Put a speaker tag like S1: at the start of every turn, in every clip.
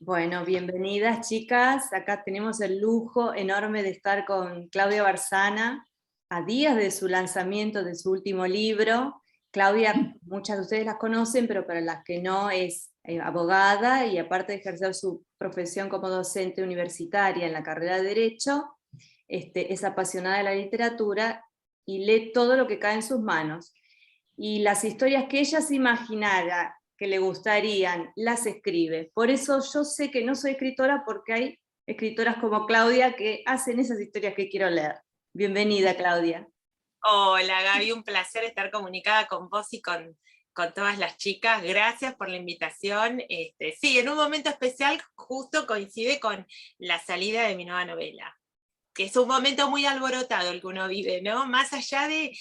S1: Bueno, bienvenidas chicas. Acá tenemos el lujo enorme de estar con Claudia Barzana a días de su lanzamiento de su último libro. Claudia, muchas de ustedes las conocen, pero para las que no, es abogada y aparte de ejercer su profesión como docente universitaria en la carrera de Derecho, es apasionada de la literatura y lee todo lo que cae en sus manos. Y las historias que ella se imaginara que le gustarían, las escribe. Por eso yo sé que no soy escritora, porque hay escritoras como Claudia que hacen esas historias que quiero leer. Bienvenida, Claudia.
S2: Hola Gaby, un placer estar comunicada con vos y con todas las chicas. Gracias por la invitación. Sí, en un momento especial justo coincide con la salida de mi nueva novela, que es un momento muy alborotado el que uno vive, ¿no? Más allá de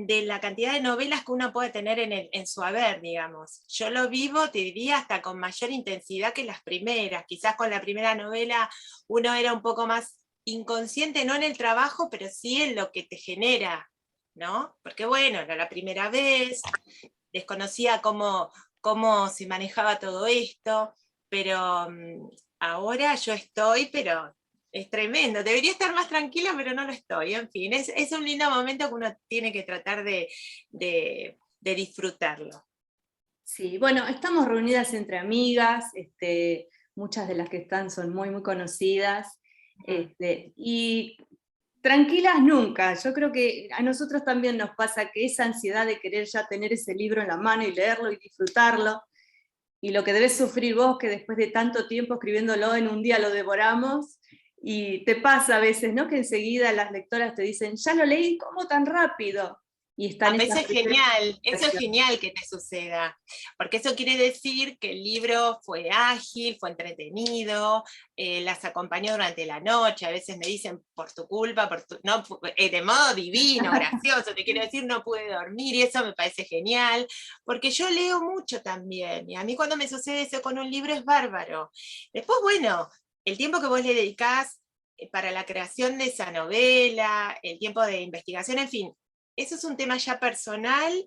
S2: la cantidad de novelas que uno puede tener en su haber, digamos. Yo lo vivo, te diría, hasta con mayor intensidad que las primeras. Quizás con la primera novela uno era un poco más inconsciente, no en el trabajo, pero sí en lo que te genera, ¿no? Porque bueno, era la primera vez, desconocía cómo se manejaba todo esto, pero ahora yo estoy, pero es tremendo. Debería estar más tranquila, pero no lo estoy. En fin, es un lindo momento que uno tiene que tratar de disfrutarlo.
S1: Sí, bueno, estamos reunidas entre amigas, muchas de las que están son muy, muy conocidas, y tranquilas nunca. Yo creo que a nosotros también nos pasa que esa ansiedad de querer ya tener ese libro en la mano y leerlo y disfrutarlo, y lo que debes sufrir vos, que después de tanto tiempo escribiéndolo en un día lo devoramos, y te pasa a veces, ¿no? Que enseguida las lectoras te dicen, ya lo leí, ¿cómo tan rápido? Y están
S2: Eso
S1: esas
S2: es
S1: primeras
S2: genial, eso es
S1: sensaciones.
S2: genial que te suceda, porque eso quiere decir que el libro fue ágil, fue entretenido, las acompañó durante la noche, a veces me dicen por tu culpa, no, de modo divino, gracioso, te quiero decir, no pude dormir y eso me parece genial, porque yo leo mucho también, y a mí cuando me sucede eso con un libro es bárbaro. Después, bueno, el tiempo que vos le dedicás para la creación de esa novela, el tiempo de investigación, en fin, eso es un tema ya personal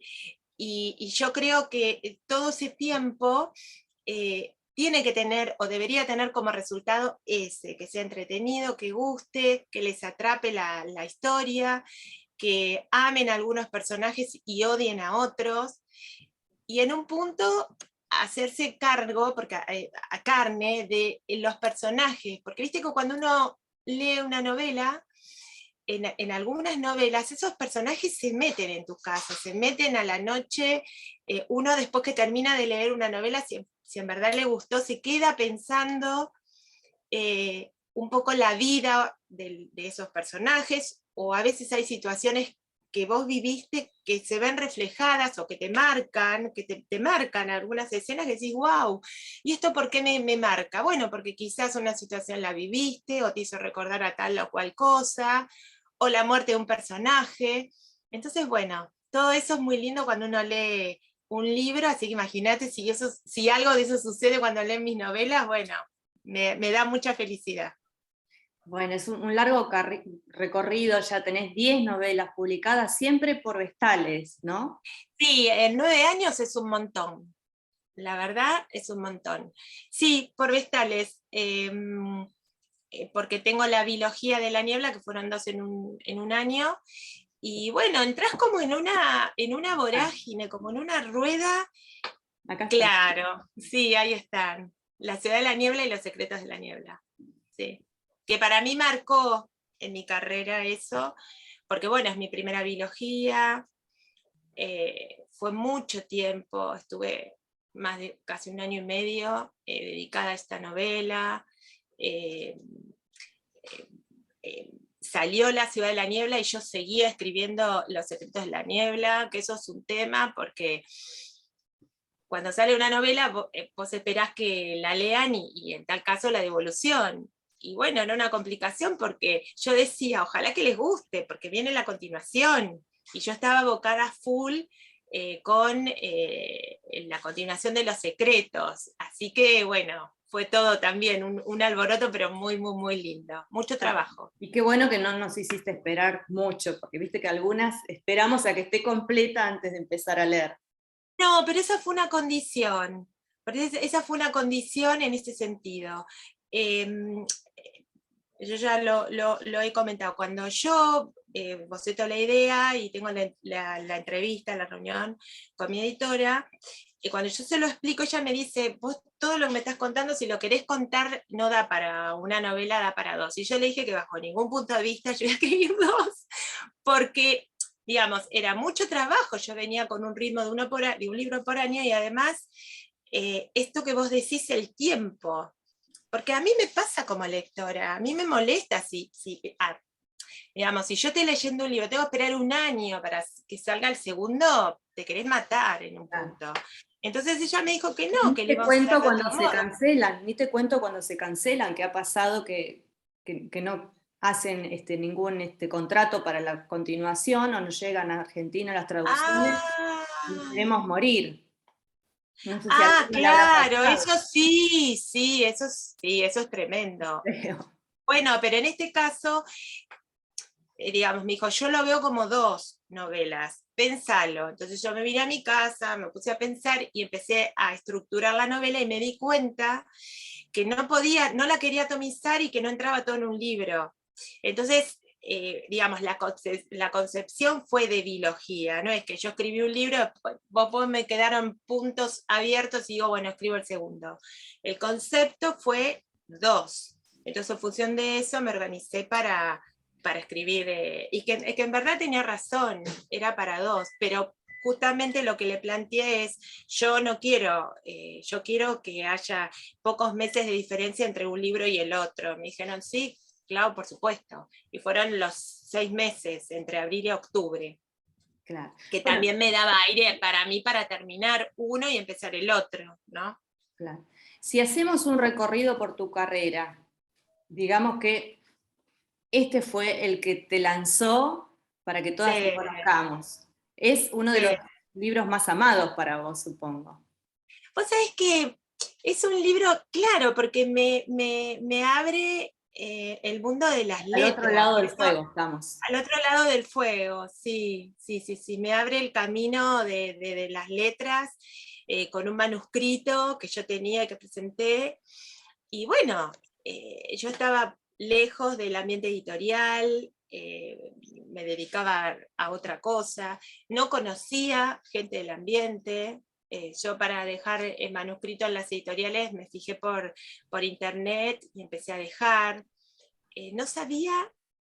S2: y yo creo que todo ese tiempo tiene que tener o debería tener como resultado ese, que sea entretenido, que guste, que les atrape la historia, que amen a algunos personajes y odien a otros, y en un punto hacerse cargo, porque a carne, de los personajes, porque viste que cuando uno lee una novela, en algunas novelas esos personajes se meten en tu casa, se meten a la noche, uno después que termina de leer una novela, si en verdad le gustó, se queda pensando un poco la vida de esos personajes, o a veces hay situaciones que vos viviste que se ven reflejadas o que te marcan, te marcan algunas escenas que decís, wow, ¿y esto por qué me marca? Bueno, porque quizás una situación la viviste o te hizo recordar a tal o cual cosa, o la muerte de un personaje. Entonces, bueno, todo eso es muy lindo cuando uno lee un libro, así que imagínate si algo de eso sucede cuando leen mis novelas, bueno, me da mucha felicidad.
S1: Bueno, es un largo recorrido, ya tenés 10 novelas publicadas, siempre por Vestales, ¿no?
S2: Sí, en 9 años es un montón, la verdad es un montón. Sí, por Vestales, porque tengo la biología de la niebla, que fueron dos en un año, y bueno, entras como en una vorágine, como en una rueda.
S1: Acá está.
S2: Claro, sí, ahí están. La ciudad de la niebla y los secretos de la niebla. Sí. Que para mí marcó en mi carrera eso, porque bueno, es mi primera biología, fue mucho tiempo, estuve más de casi un año y medio dedicada a esta novela. eh, eh, Salió La ciudad de la niebla y yo seguía escribiendo Los secretos de la niebla, que eso es un tema porque cuando sale una novela vos esperás que la lean y en tal caso la devolución. Y bueno, era una complicación porque yo decía, ojalá que les guste, porque viene la continuación. Y yo estaba abocada full con la continuación de Los secretos. Así que bueno, fue todo también un alboroto, pero muy, muy, muy lindo. Mucho
S1: Ah,
S2: trabajo.
S1: y qué bueno que no nos hiciste esperar mucho, porque viste que algunas esperamos a que esté completa antes de empezar a leer.
S2: No, pero esa fue una condición, esa fue una condición en ese sentido. Yo ya lo he comentado, cuando yo boceto la idea y tengo la entrevista, la reunión con mi editora, y cuando yo se lo explico, ella me dice, vos todo lo que me estás contando, si lo querés contar, no da para una novela, da para dos. Y yo le dije que bajo ningún punto de vista yo iba a escribir dos, porque, digamos, era mucho trabajo, yo venía con un ritmo de un libro por año, y además, esto que vos decís, el tiempo, porque a mí me pasa como lectora, a mí me molesta digamos, si yo estoy leyendo un libro, tengo que esperar un año para que salga el segundo, te querés matar en un punto. Entonces ella me dijo que no, que le iba a hacer de otro modo.
S1: Ni te cuento cuando se cancelan, que ha pasado que no hacen ningún contrato para la continuación, o no llegan a Argentina las traducciones, y queremos morir. No sé si a alguno le habrá
S2: Claro,
S1: pasado.
S2: eso sí, eso es tremendo. Bueno, pero en este caso, digamos, me dijo, yo lo veo como dos novelas, pensalo. Entonces yo me vine a mi casa, me puse a pensar y empecé a estructurar la novela, y me di cuenta que no la quería atomizar y que no entraba todo en un libro. Entonces, digamos, la concepción fue de bilogía, no es que yo escribí un libro, vos me quedaron puntos abiertos y digo, bueno, escribo el segundo. El concepto fue dos. Entonces, en función de eso, me organicé para escribir, y que en verdad tenía razón, era para dos, pero justamente lo que le planteé es, yo no quiero, yo quiero que haya pocos meses de diferencia entre un libro y el otro. Me dijeron, sí, claro, por supuesto. Y fueron los 6 meses, entre abril y octubre.
S1: Claro.
S2: Que también me daba aire para mí para terminar uno y empezar el otro, ¿no?
S1: Claro. Si hacemos un recorrido por tu carrera, digamos que este fue el que te lanzó para que todas te conozcamos. Es uno de los libros más amados para vos, supongo.
S2: Vos sabés que es un libro, claro, porque me abre el mundo de las letras.
S1: Al otro lado del fuego estamos.
S2: Al otro lado del fuego, sí. Me abre el camino de las letras, con un manuscrito que yo tenía, que presenté. Y bueno, yo estaba lejos del ambiente editorial, me dedicaba a otra cosa, no conocía gente del ambiente. Yo, para dejar el manuscrito en las editoriales, me fijé por internet y empecé a dejar. No sabía,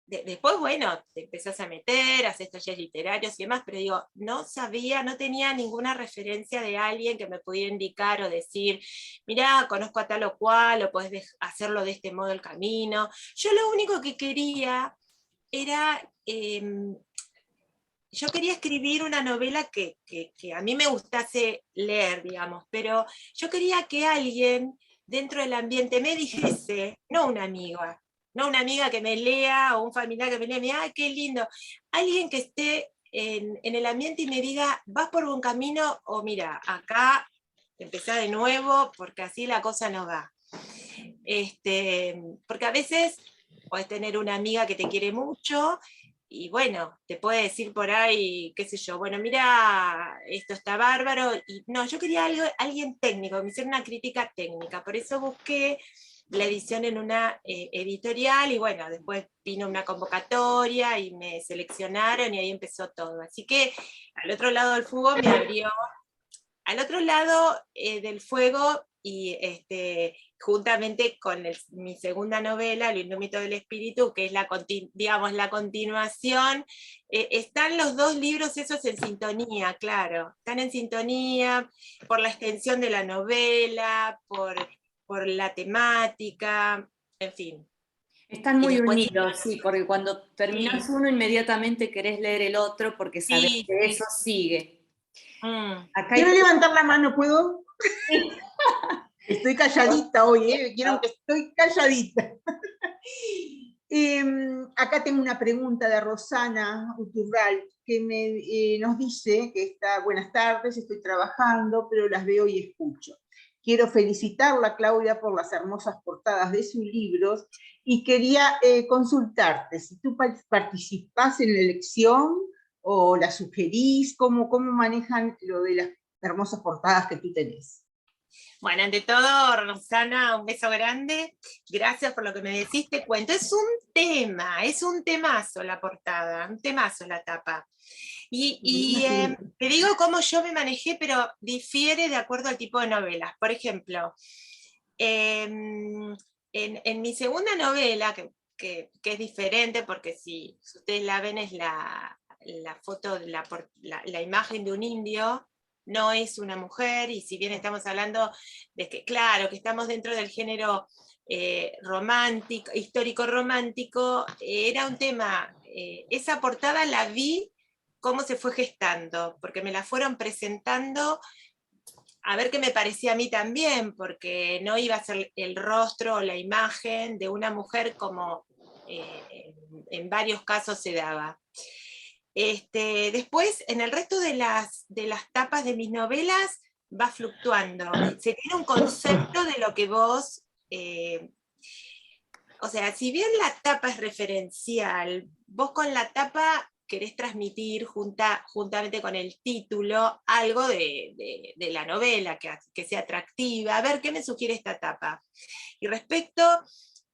S2: después, bueno, te empezás a meter, haces talleres literarios y demás, pero digo, no sabía, no tenía ninguna referencia de alguien que me pudiera indicar o decir, mirá, conozco a tal o cual, o podés hacerlo de este modo el camino. Yo lo único que quería era, yo quería escribir una novela que a mí me gustase leer, digamos, pero yo quería que alguien dentro del ambiente me dijese, no una amiga, no una amiga que me lea o un familiar que me lea, mira, ay, qué lindo, alguien que esté en el ambiente y me diga, vas por buen camino, o mira, acá empezá de nuevo porque así la cosa no va. Porque a veces podés tener una amiga que te quiere mucho y bueno, te puede decir por ahí, qué sé yo, bueno, mira, esto está bárbaro, y no, yo quería alguien técnico, me hicieron una crítica técnica, por eso busqué la edición en una editorial, y bueno, después vino una convocatoria y me seleccionaron y ahí empezó todo. Así que al otro lado del fuego me abrió, al otro lado del fuego, y juntamente con mi segunda novela, Lo indómito del espíritu, que es digamos, la continuación, están los dos libros esos en sintonía, claro, están en sintonía por la extensión de la novela, por la temática, en fin.
S1: Están
S2: Y
S1: muy
S2: después,
S1: unidos, sí, porque cuando terminas
S2: sí,
S1: uno inmediatamente querés leer el otro porque sabés
S2: sí,
S1: que
S2: sí.
S1: eso sigue. Acá
S3: Quiero
S1: hay...
S3: levantar la mano, ¿puedo? Estoy calladita hoy, quiero que estoy calladita. Acá tengo una pregunta de Rosana Uturral, que nos dice que está, buenas tardes, estoy trabajando, pero las veo y escucho. Quiero felicitarla, Claudia, por las hermosas portadas de sus libros, y quería consultarte si tú participás en la elección o la sugerís, cómo manejan lo de las hermosas portadas que tú tenés.
S2: Bueno, ante todo, Rosana, un beso grande. Gracias por lo que me decís. Te cuento, es un temazo la portada, un temazo la tapa. Te digo cómo yo me manejé, pero difiere de acuerdo al tipo de novelas. Por ejemplo, en mi segunda novela, que es diferente, porque si ustedes la ven es la foto, la imagen de un indio, no es una mujer, y si bien estamos hablando de que, claro, que estamos dentro del género romántico, histórico romántico, era un tema, esa portada la vi cómo se fue gestando, porque me la fueron presentando a ver qué me parecía a mí también, porque no iba a ser el rostro o la imagen de una mujer como en varios casos se daba. Después, en el resto de las tapas de mis novelas, va fluctuando. Se tiene un concepto de lo que vos... o sea, si bien la tapa es referencial, vos con la tapa querés transmitir juntamente con el título algo de la novela, que sea atractiva. A ver, ¿qué me sugiere esta tapa? Y respecto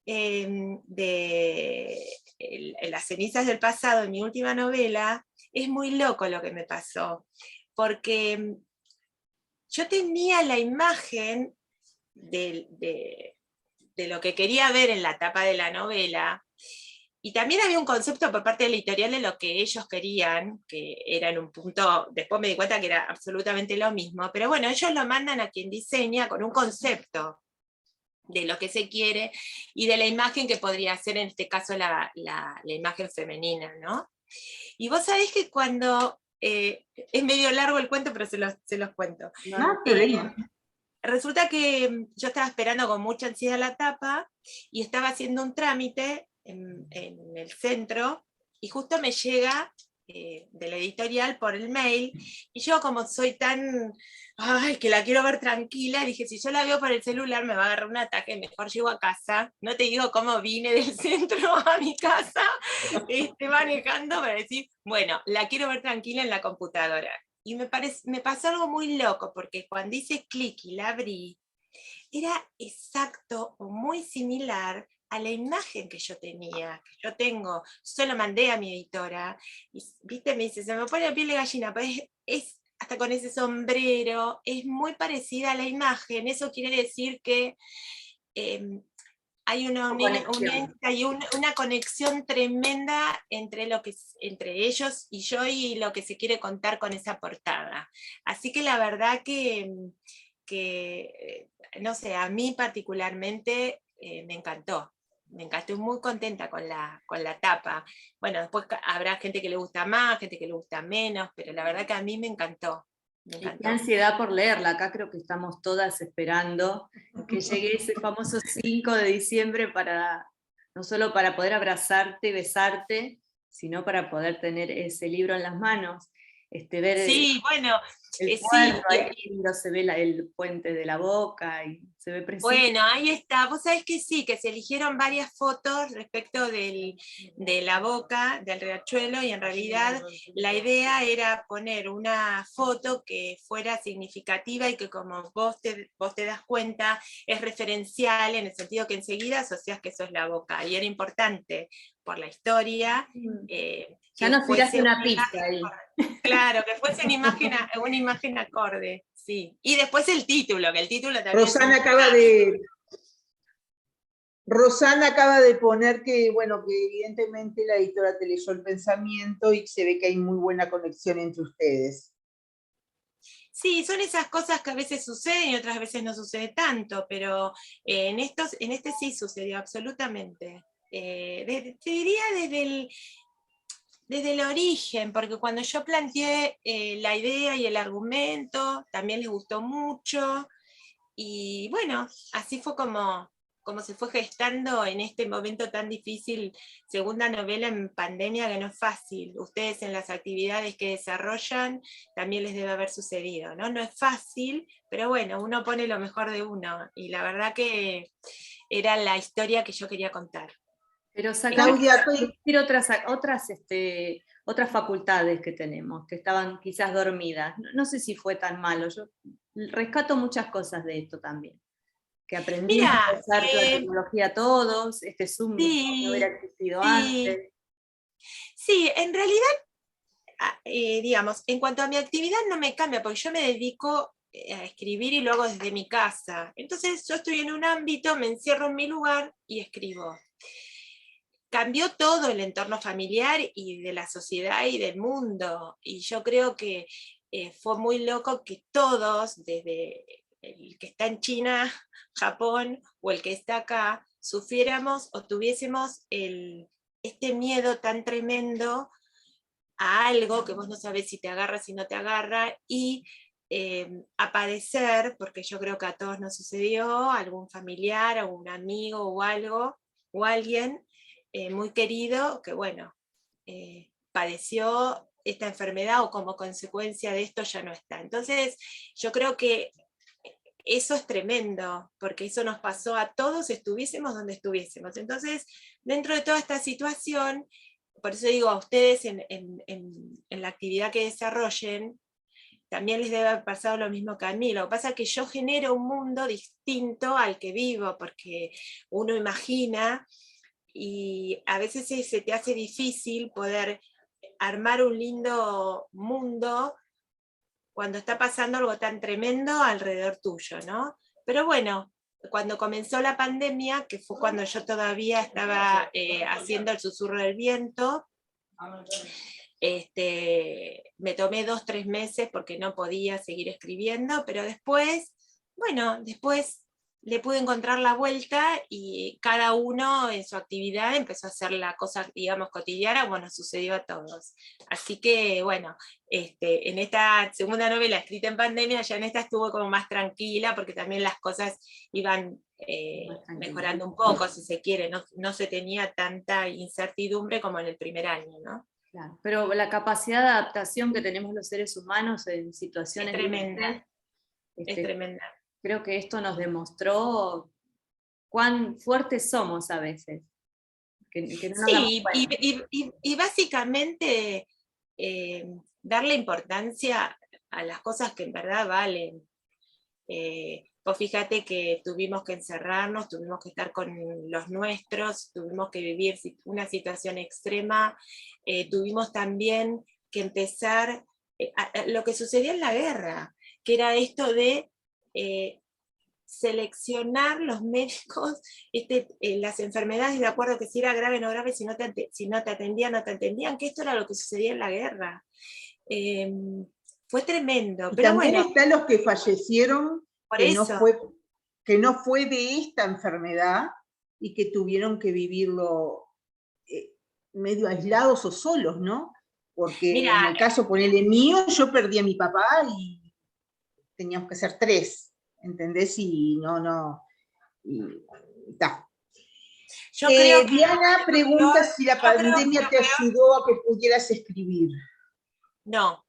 S2: de Las cenizas del pasado, en mi última novela, es muy loco lo que me pasó, porque yo tenía la imagen de lo que quería ver en la tapa de la novela, y también había un concepto por parte de la editorial de lo que ellos querían, que era en un punto, después me di cuenta que era absolutamente lo mismo, pero bueno, ellos lo mandan a quien diseña con un concepto de lo que se quiere y de la imagen que podría ser en este caso la imagen femenina, ¿no? Y vos sabés que cuando, es medio largo el cuento, pero se los cuento.
S3: No, problema.
S2: Resulta que yo estaba esperando con mucha ansiedad la tapa y estaba haciendo un trámite en el centro y justo me llega de la editorial por el mail, y yo como soy tan, ay, que la quiero ver tranquila, dije, si yo la veo por el celular me va a agarrar un ataque, mejor llego a casa. No te digo cómo vine del centro a mi casa manejando para decir, bueno, la quiero ver tranquila en la computadora. Y me pasó algo muy loco, porque cuando hice clic y la abrí, era exacto o muy similar a la imagen que yo tenía, que yo tengo. Yo lo mandé a mi editora, y viste, me dice, se me pone la piel de gallina, pero es hasta con ese sombrero, es muy parecida a la imagen. Eso quiere decir que hay una conexión tremenda entre ellos y yo, y lo que se quiere contar con esa portada. Así que la verdad que no sé, a mí particularmente me encantó. Me encantó, muy contenta con la tapa. Bueno, después habrá gente que le gusta más, gente que le gusta menos, pero la verdad que a mí me encantó. Me encantó.
S1: Qué ansiedad por leerla. Acá creo que estamos todas esperando que llegue ese famoso 5 de diciembre no solo para poder abrazarte, besarte, sino para poder tener ese libro en las manos. Ver
S2: sí, bueno,
S1: el puerto, ahí lindo, se ve el puente de la Boca y se ve precioso.
S2: Bueno, ahí está. Vos sabés que sí, que se eligieron varias fotos respecto de la Boca, del riachuelo, y en realidad la idea era poner una foto que fuera significativa y que, como vos te das cuenta, es referencial, en el sentido que enseguida asociás que eso es la Boca, y era importante por la historia.
S1: Ya nos tiraste una pista ahí.
S2: Claro, que fuese una imagen acorde, sí. Y después el título, que el título también...
S3: Rosana acaba de poner que, bueno, que evidentemente la editora te leyó el pensamiento y se ve que hay muy buena conexión entre ustedes.
S2: Sí, son esas cosas que a veces suceden y otras veces no sucede tanto, pero en este sí sucedió absolutamente. Te diría desde el origen, porque cuando yo planteé la idea y el argumento, también les gustó mucho, y bueno, así fue como se fue gestando en este momento tan difícil, segunda novela en pandemia, que no es fácil. Ustedes en las actividades que desarrollan también les debe haber sucedido, ¿no? No es fácil, pero bueno, uno pone lo mejor de uno, y la verdad que era la historia que yo quería contar.
S1: Pero sacamos
S3: Claudia,
S1: otras facultades que tenemos, que estaban quizás dormidas. No sé si fue tan malo, yo rescato muchas cosas de esto también, que aprendimos
S2: Mira,
S1: a usar la tecnología todos, este Zoom no hubiera
S2: sí,
S1: existido
S2: sí,
S1: antes.
S2: sí, en realidad, digamos, en cuanto a mi actividad no me cambia, porque yo me dedico a escribir y lo hago desde mi casa. Entonces yo estoy en un ámbito, me encierro en mi lugar y escribo. Cambió todo el entorno familiar y de la sociedad y del mundo. Y yo creo que fue muy loco que todos, desde el que está en China, Japón, o el que está acá, sufriéramos o tuviésemos este miedo tan tremendo a algo que vos no sabés si te agarra, si no te agarra, y a padecer, porque yo creo que a todos nos sucedió, algún familiar, algún amigo o algo, o alguien muy querido que, bueno, padeció esta enfermedad o como consecuencia de esto ya no está. Entonces, yo creo que eso es tremendo, porque eso nos pasó a todos, estuviésemos donde estuviésemos. Entonces, dentro de toda esta situación, por eso digo a ustedes en la actividad que desarrollen, también les debe haber pasado lo mismo que a mí. Lo que pasa es que yo genero un mundo distinto al que vivo, porque uno imagina y a veces se te hace difícil poder armar un lindo mundo cuando está pasando algo tan tremendo alrededor tuyo, ¿no? Pero bueno, cuando comenzó la pandemia, que fue cuando yo todavía estaba haciendo el susurro del viento, me tomé 2, 3 meses porque no podía seguir escribiendo, pero después, bueno, después le pude encontrar la vuelta y cada uno en su actividad empezó a hacer la cosa, digamos, cotidiana, bueno, sucedió a todos. Así que, bueno, en esta segunda novela escrita en pandemia, ya en esta estuvo como más tranquila, porque también las cosas iban mejorando un poco, si se quiere, no se tenía tanta incertidumbre como en el primer año, ¿no?
S1: Claro, pero la capacidad de adaptación que tenemos los seres humanos en situaciones
S2: Es tremenda,
S1: límites,
S2: es tremenda.
S1: creo que esto nos demostró cuán fuertes somos a veces. Que no nos damos
S2: Sí,
S1: cuenta.
S2: y básicamente darle importancia a las cosas que en verdad valen. Vos fíjate que tuvimos que encerrarnos, tuvimos que estar con los nuestros, tuvimos que vivir una situación extrema, tuvimos también que empezar lo que sucedía en la guerra, que era esto de seleccionar los médicos las enfermedades de acuerdo que si era grave o no grave, si no te atendían, no te atendían, que esto era lo que sucedía en la guerra. Fue tremendo,
S3: y
S2: pero
S3: también
S2: bueno,
S3: están los que fallecieron,
S2: por
S3: que
S2: eso.
S3: no fue de esta enfermedad y que tuvieron que vivirlo medio aislados o solos, ¿no? Porque
S2: Mira,
S3: en el caso, ponele mío, yo perdí a mi papá y teníamos que ser 3, ¿entendés? Y y está.
S2: yo creo que
S3: Diana pregunta si la
S2: yo creo que
S3: pandemia te ayudó a que pudieras escribir.
S2: no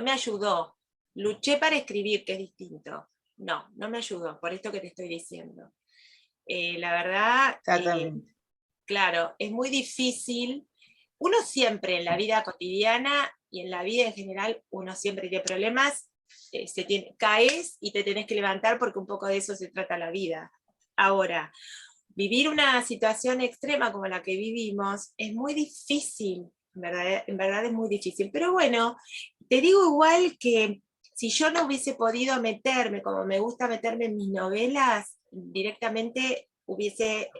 S2: me ayudó. Luché para escribir, que es distinto. No me ayudó, por esto que te estoy diciendo. La verdad,
S3: Exactamente.
S2: claro, es muy difícil. Uno siempre en la vida cotidiana y en la vida en general, uno siempre tiene problemas, caes y te tenés que levantar porque un poco de eso se trata la vida. Ahora, vivir una situación extrema como la que vivimos es muy difícil, en verdad es muy difícil. Pero bueno, te digo igual que si yo no hubiese podido meterme, como me gusta meterme en mis novelas, directamente hubiese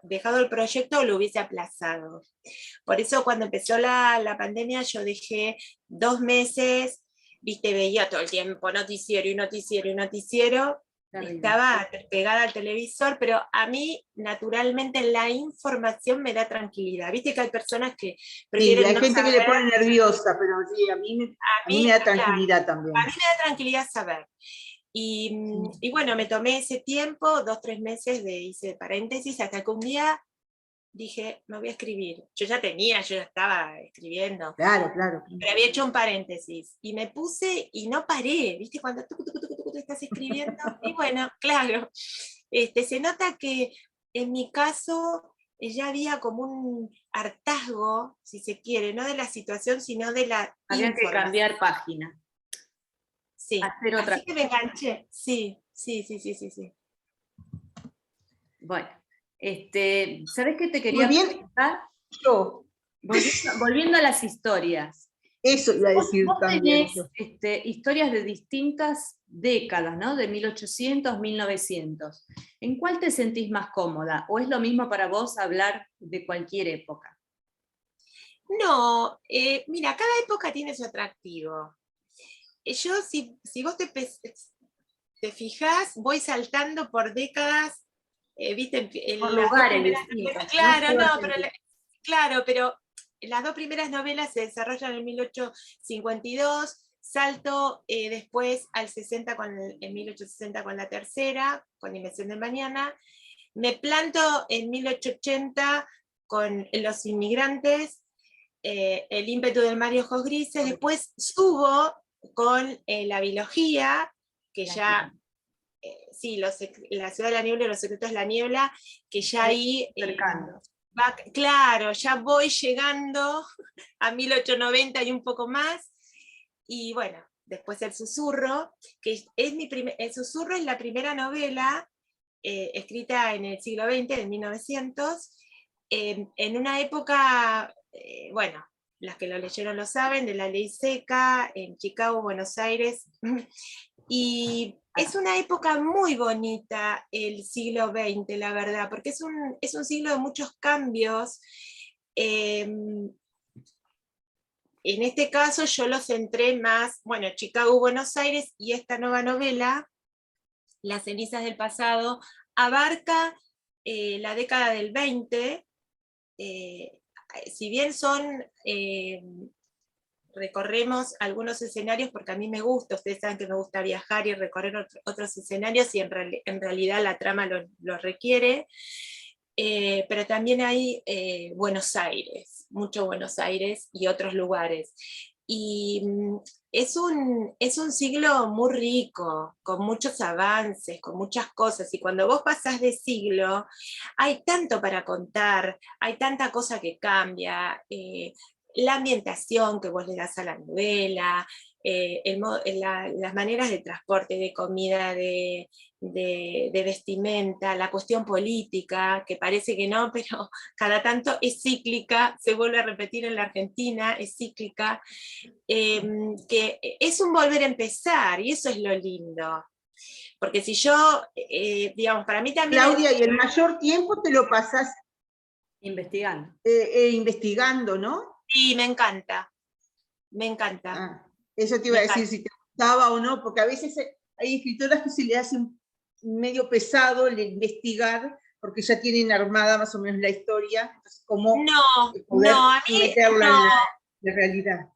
S2: dejado el proyecto o lo hubiese aplazado. Por eso cuando empezó la pandemia yo dejé 2 meses, viste, veía todo el tiempo noticiero y noticiero y noticiero,
S1: Terrible.
S2: estaba pegada al televisor, pero a mí naturalmente la información me da tranquilidad. Viste que hay personas que prefieren
S3: Sí, hay
S2: no
S3: gente que
S2: saber.
S3: le pone nerviosa, pero sí, a mí me da tranquilidad
S2: Claro,
S3: también.
S2: a mí me da tranquilidad saber. Y bueno, me tomé ese tiempo, 2, 3 meses hice paréntesis, hasta que un día dije, me voy a escribir. Yo ya estaba escribiendo.
S3: Claro.
S2: Pero había hecho un paréntesis y me puse y no paré, ¿viste? Cuando tú estás escribiendo. Y bueno, claro, se nota que en mi caso ya había como un hartazgo, si se quiere, no de la situación, sino de la
S1: Había que
S2: información.
S1: cambiar página.
S2: Sí,
S1: Hacer otra
S2: así que me enganché, sí.
S1: Bueno, ¿sabés qué te
S3: Muy
S1: quería
S3: bien,
S1: preguntar?
S3: yo,
S1: Volviendo a las historias.
S3: eso iba a decir
S1: Vos
S3: también.
S1: tenés historias de distintas décadas, ¿no? De 1800, 1900. ¿En cuál te sentís más cómoda? ¿O es lo mismo para vos hablar de cualquier época?
S2: No, mira, cada época tiene su atractivo. Yo, si vos te fijás, voy saltando por décadas, viste,
S1: Por
S2: las dos
S1: lugares
S2: primeras
S1: distintos,
S2: novelas,
S1: no
S2: claro,
S1: solo
S2: no, pero
S1: Argentina.
S2: claro, pero las dos primeras novelas se desarrollan en 1852, salto después al 60 en 1860 con la tercera, con Invención del Mañana, me planto en 1880 con Los Inmigrantes, El ímpetu del mar y ojos grises, después subo con La biología, que ya, sí, La ciudad de la niebla y los secretos de la niebla, que ya ahí,
S1: Cercano.
S2: claro, ya voy llegando a 1890 y un poco más, y bueno, después El susurro, que es El susurro es la primera novela escrita en el siglo XX, en 1900, en una época, bueno, las que lo leyeron lo saben, de la ley seca, en Chicago, Buenos Aires, y es una época muy bonita el siglo XX, la verdad, porque es un siglo de muchos cambios. En este caso yo lo centré más, bueno, Chicago, Buenos Aires, y esta nueva novela, Las cenizas del pasado, abarca la década del 20, si bien recorremos algunos escenarios, porque a mí me gusta, ustedes saben que me gusta viajar y recorrer otros escenarios, y en realidad la trama lo requiere, pero también hay Buenos Aires, mucho Buenos Aires y otros lugares. Y es un siglo muy rico, con muchos avances, con muchas cosas, y cuando vos pasás de siglo, hay tanto para contar, hay tanta cosa que cambia, la ambientación que vos le das a la novela, las maneras de transporte, de comida, de vestimenta, la cuestión política, que parece que no, pero cada tanto es cíclica, se vuelve a repetir en la Argentina, es cíclica, que es un volver a empezar, y eso es lo lindo. Porque si yo, digamos, para mí también...
S3: Claudia, y el mayor tiempo te lo pasás
S1: Investigando.
S3: investigando, ¿no?
S2: Sí, me encanta, me encanta.
S3: Ah, eso te iba a decir, si te gustaba o no, porque a veces hay escritoras que se le hacen medio pesado el investigar, porque ya tienen armada más o menos la historia, entonces cómo poder
S2: a mí
S3: meterla
S2: no.
S3: en la realidad.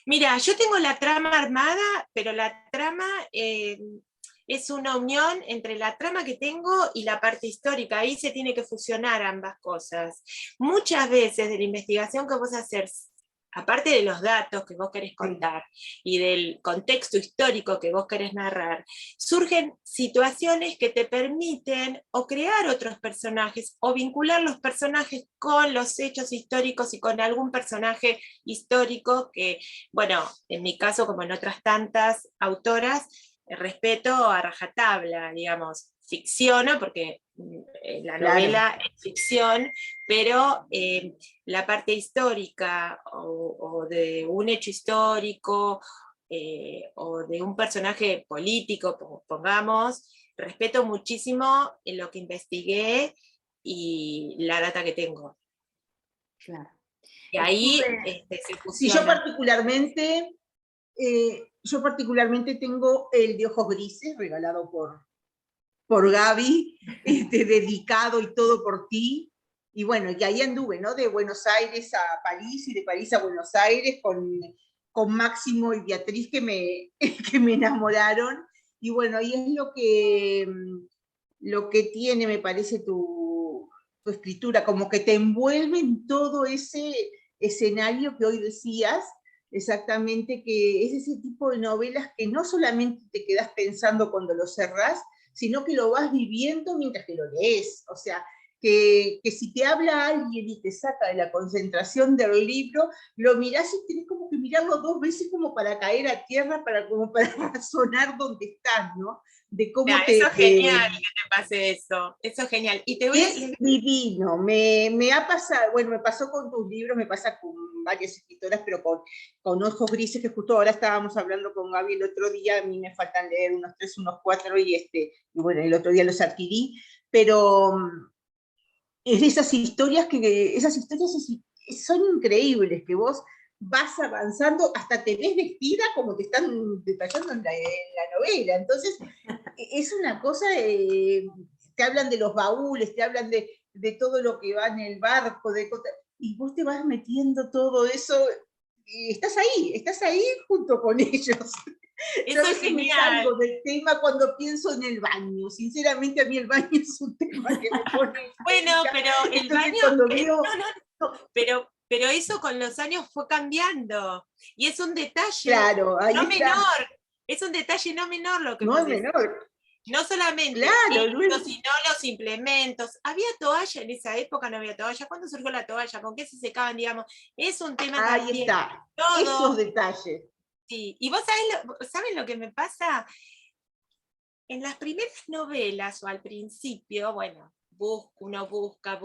S2: Mira, yo tengo la trama armada, pero la trama es una unión entre la trama que tengo y la parte histórica. Ahí se tiene que fusionar ambas cosas. Muchas veces de la investigación que vos haces, aparte de los datos que vos querés contar y del contexto histórico que vos querés narrar, surgen situaciones que te permiten o crear otros personajes o vincular los personajes con los hechos históricos y con algún personaje histórico que, bueno, en mi caso, como en otras tantas autoras, respeto a rajatabla, digamos, ficciono, porque la novela es ficción, pero la parte histórica o de un hecho histórico o de un personaje político, pongamos, respeto muchísimo en lo que investigué y la data que tengo.
S1: Claro.
S2: Y ahí se fusiona.
S3: Sí, yo particularmente tengo el de ojos grises, regalado por Gaby, dedicado y todo por ti. Y bueno, y ahí anduve, ¿no? De Buenos Aires a París y de París a Buenos Aires con Máximo y Beatriz que me enamoraron. Y bueno, ahí es lo que tiene, me parece, tu escritura, como que te envuelve en todo ese escenario que hoy decías, exactamente, que es ese tipo de novelas que no solamente te quedas pensando cuando lo cerrás, sino que lo vas viviendo mientras que lo lees. O sea, que si te habla alguien y te saca de la concentración del libro, lo mirás y tenés como que mirarlo 2 veces como para caer a tierra, como para razonar dónde estás, ¿no? De cómo
S2: Eso es genial que te pase eso es genial. Y te voy a
S3: es divino, me ha pasado, bueno, me pasó con tus libros, me pasa con varias escritoras, pero con Ojos Grises, que justo ahora estábamos hablando con Gaby el otro día, a mí me faltan leer unos 3, unos 4, y bueno, el otro día los adquirí, pero es de esas historias son increíbles, que vos vas avanzando, hasta te ves vestida como te están detallando en la novela, entonces es una cosa, te hablan de los baúles, te hablan de todo lo que va en el barco, y vos te vas metiendo todo eso, y estás ahí junto con ellos.
S2: Eso es
S3: Me
S2: genial.
S3: salgo del tema cuando pienso en el baño. Sinceramente, a mí el baño es un tema que me pone.
S2: Bueno, pero el baño, pero eso con los años fue cambiando. Y es un detalle
S3: claro, ahí
S2: no
S3: está.
S2: menor. Es un detalle no menor lo que
S3: no
S2: vos
S3: es
S2: decís.
S3: menor.
S2: No solamente
S3: Claro,
S2: esto, sino los implementos. ¿Había toalla en esa época? ¿No había toalla? ¿Cuándo surgió la toalla? ¿Con qué se secaban, digamos? Es un tema
S3: ahí
S2: también.
S3: está.
S2: Todo.
S3: Esos detalles.
S2: Sí. Y vos sabés lo que me pasa. En las primeras novelas o al principio, bueno, uno busca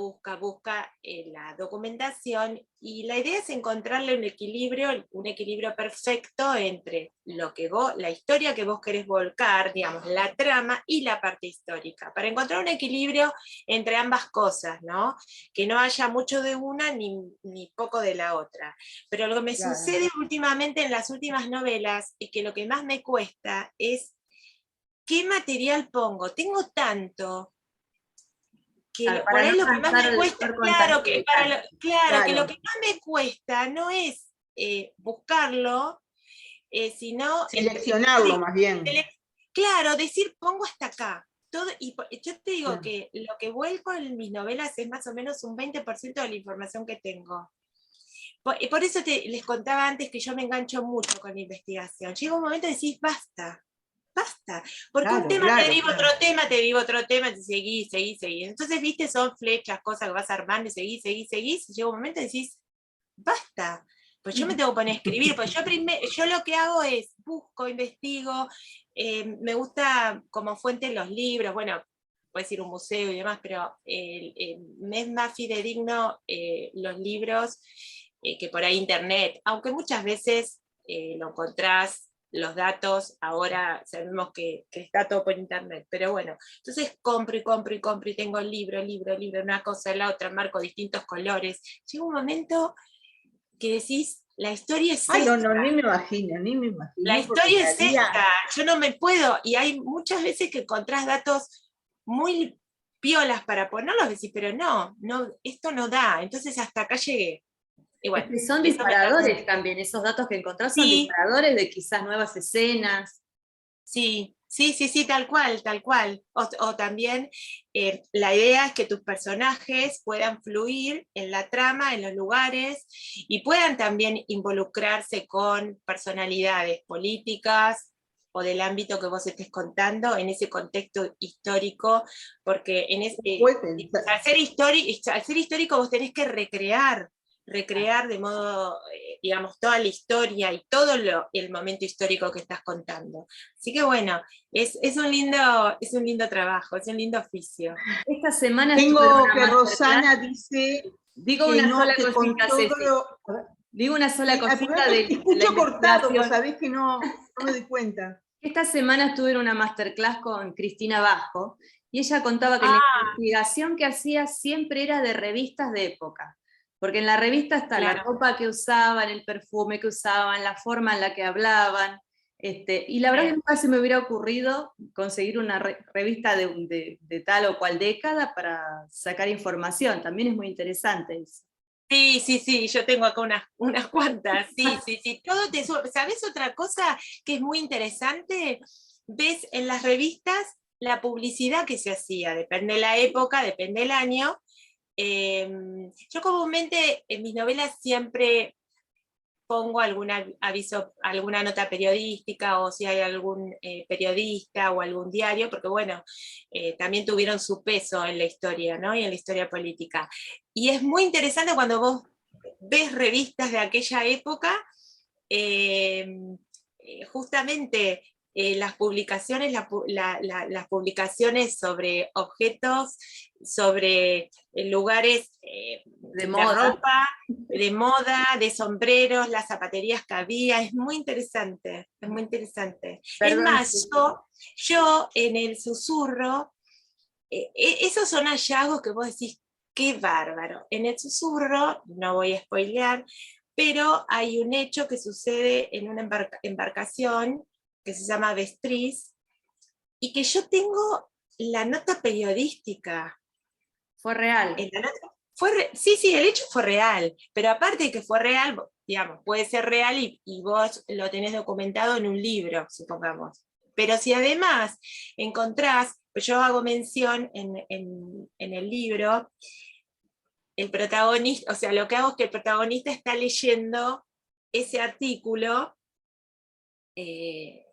S2: la documentación, y la idea es encontrarle un equilibrio perfecto entre la historia que vos querés volcar, digamos, la trama y la parte histórica, para encontrar un equilibrio entre ambas cosas, ¿no? Que no haya mucho de una ni poco de la otra. Pero lo que me sucede últimamente en las últimas novelas es que lo que más me cuesta es ¿qué material pongo? Tengo tanto que por ahí
S1: no
S2: lo que más me cuesta, que lo que más me cuesta no es buscarlo, sino
S3: seleccionarlo más bien.
S2: Claro, decir pongo hasta acá. Y yo te digo que lo que vuelco en mis novelas es más o menos un 20% de la información que tengo. Por eso les contaba antes que yo me engancho mucho con la investigación. Llega un momento de decir, basta, porque un tema te deriva otro tema, te seguís. Entonces, viste, son flechas, cosas que vas armando, y seguís, y llega un momento y decís, basta, pues yo me tengo que poner a escribir, pues yo lo que hago es, busco, investigo, me gusta como fuente los libros, bueno, puedes ir a un museo y demás, pero me es más fidedigno los libros que por ahí internet, aunque muchas veces lo encontrás, los datos, ahora sabemos que está todo por internet, pero bueno, entonces compro y tengo libro, una cosa, la otra, marco distintos colores. Llega un momento que decís, la historia es esta.
S3: No, ni me imagino.
S2: La historia es esta, yo no me puedo, y hay muchas veces que encontrás datos muy piolas para ponerlos, decís, pero no, esto no da, entonces hasta acá llegué. Y bueno,
S1: son disparadores también, esos datos que encontrás son disparadores de quizás nuevas escenas.
S2: Sí, tal cual. O también la idea es que tus personajes puedan fluir en la trama, en los lugares, y puedan también involucrarse con personalidades políticas o del ámbito que vos estés contando en ese contexto histórico, porque al ser histórico vos tenés que recrear de modo, digamos, toda la historia y todo el momento histórico que estás contando. Así que bueno, es un lindo trabajo, es un lindo oficio.
S1: Esta semana
S3: tengo que Rosana dice...
S1: Digo una sola cosita, Ceci. Digo una sola cosita
S3: te escucho cortado, vos sabés que no me doy cuenta.
S1: Esta semana estuve en una masterclass con Cristina Bajo, y ella contaba que la investigación que hacía siempre era de revistas de época. Porque en la revista está la ropa que usaban, el perfume que usaban, la forma en la que hablaban. Y la verdad que nunca se me hubiera ocurrido conseguir una revista de tal o cual década para sacar información. También es muy interesante eso.
S2: Sí, yo tengo acá unas cuantas. Sí. Todo te sube. ¿Sabes otra cosa que es muy interesante? Ves en las revistas la publicidad que se hacía, depende de la época, depende del año. Yo comúnmente en mis novelas siempre pongo algún aviso, alguna nota periodística, o si hay algún periodista o algún diario, porque bueno, también tuvieron su peso en la historia, ¿no? Y en la historia política. Y es muy interesante cuando vos ves revistas de aquella época, justamente las publicaciones, las publicaciones sobre objetos, sobre lugares
S1: De moda.
S2: ropa, de moda, de sombreros, las zapaterías que había, es muy interesante, es muy interesante.
S1: Perdón,
S2: Es más,
S1: sí.
S2: yo en el susurro, esos son hallazgos que vos decís, qué bárbaro. En el susurro, no voy a spoilear, pero hay un hecho que sucede en una embarcación que se llama Vestris, y que yo tengo la nota periodística.
S1: Fue real.
S2: Sí, el hecho fue real, pero aparte de que fue real, digamos, puede ser real y vos lo tenés documentado en un libro, supongamos. Pero si además encontrás, yo hago mención en el libro, el protagonista, o sea, lo que hago es que el protagonista está leyendo ese artículo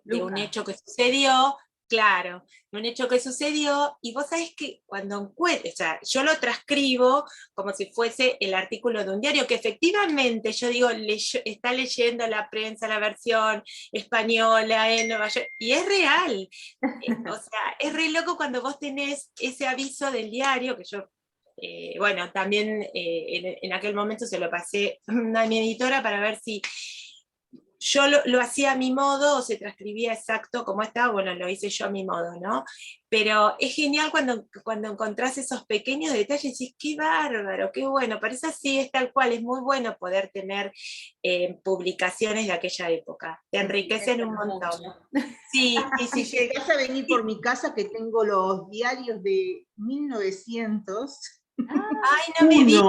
S2: de un hecho que sucedió, claro, de un hecho que sucedió, y vos sabés que cuando encuentro, o sea, yo lo transcribo como si fuese el artículo de un diario, que efectivamente, yo digo, está leyendo la prensa, la versión española en Nueva York, y es real. O sea, es re loco cuando vos tenés ese aviso del diario, que yo bueno, también en aquel momento se lo pasé a mi editora para ver si yo lo hacía a mi modo o se transcribía exacto como estaba. Bueno, lo hice yo a mi modo, ¿no? Pero es genial cuando encontrás esos pequeños detalles y decís, qué bárbaro, qué bueno, parece así, es tal cual, es muy bueno poder tener publicaciones de aquella época, te enriquecen un montón. Sí,
S3: Si llegás a venir por mi casa, que tengo los diarios de 1900,
S2: Ay, no me digas.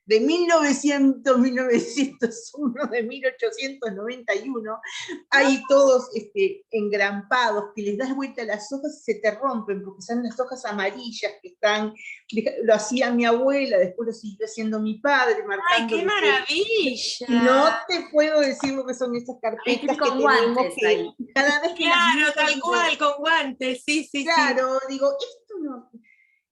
S3: de 1900, 1901, de 1891, hay todos engrampados, que les das vuelta a las hojas y se te rompen, porque son las hojas amarillas que están, lo hacía mi abuela, después lo siguió haciendo mi padre, marcando.
S2: ¡Ay, qué maravilla!
S3: No te puedo decir lo que son esas carpetas que tenemos, que cada vez que
S2: claro, tal cual, con guantes, sí.
S3: Claro, digo, esto no,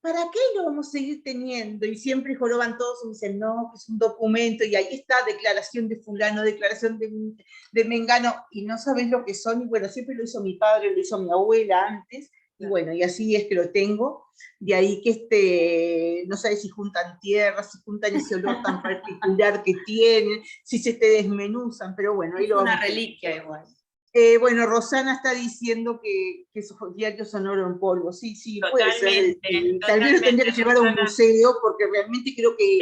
S3: ¿para qué lo vamos a seguir teniendo? Y siempre joroban todos y dicen, no, que es un documento, y ahí está, declaración de fulano, declaración de mengano, y no sabes lo que son, y bueno, siempre lo hizo mi padre, lo hizo mi abuela antes, y bueno, y así es que lo tengo, de ahí que no sabes si juntan tierra, si juntan ese olor tan particular que tienen, si se te desmenuzan, pero bueno, ahí
S1: es
S3: lo vamos.
S1: una reliquia igual.
S3: Bueno, Rosana está diciendo que esos diarios son oro en polvo. Sí, puede ser. Tal vez lo tendría que llevar a un museo, porque realmente creo que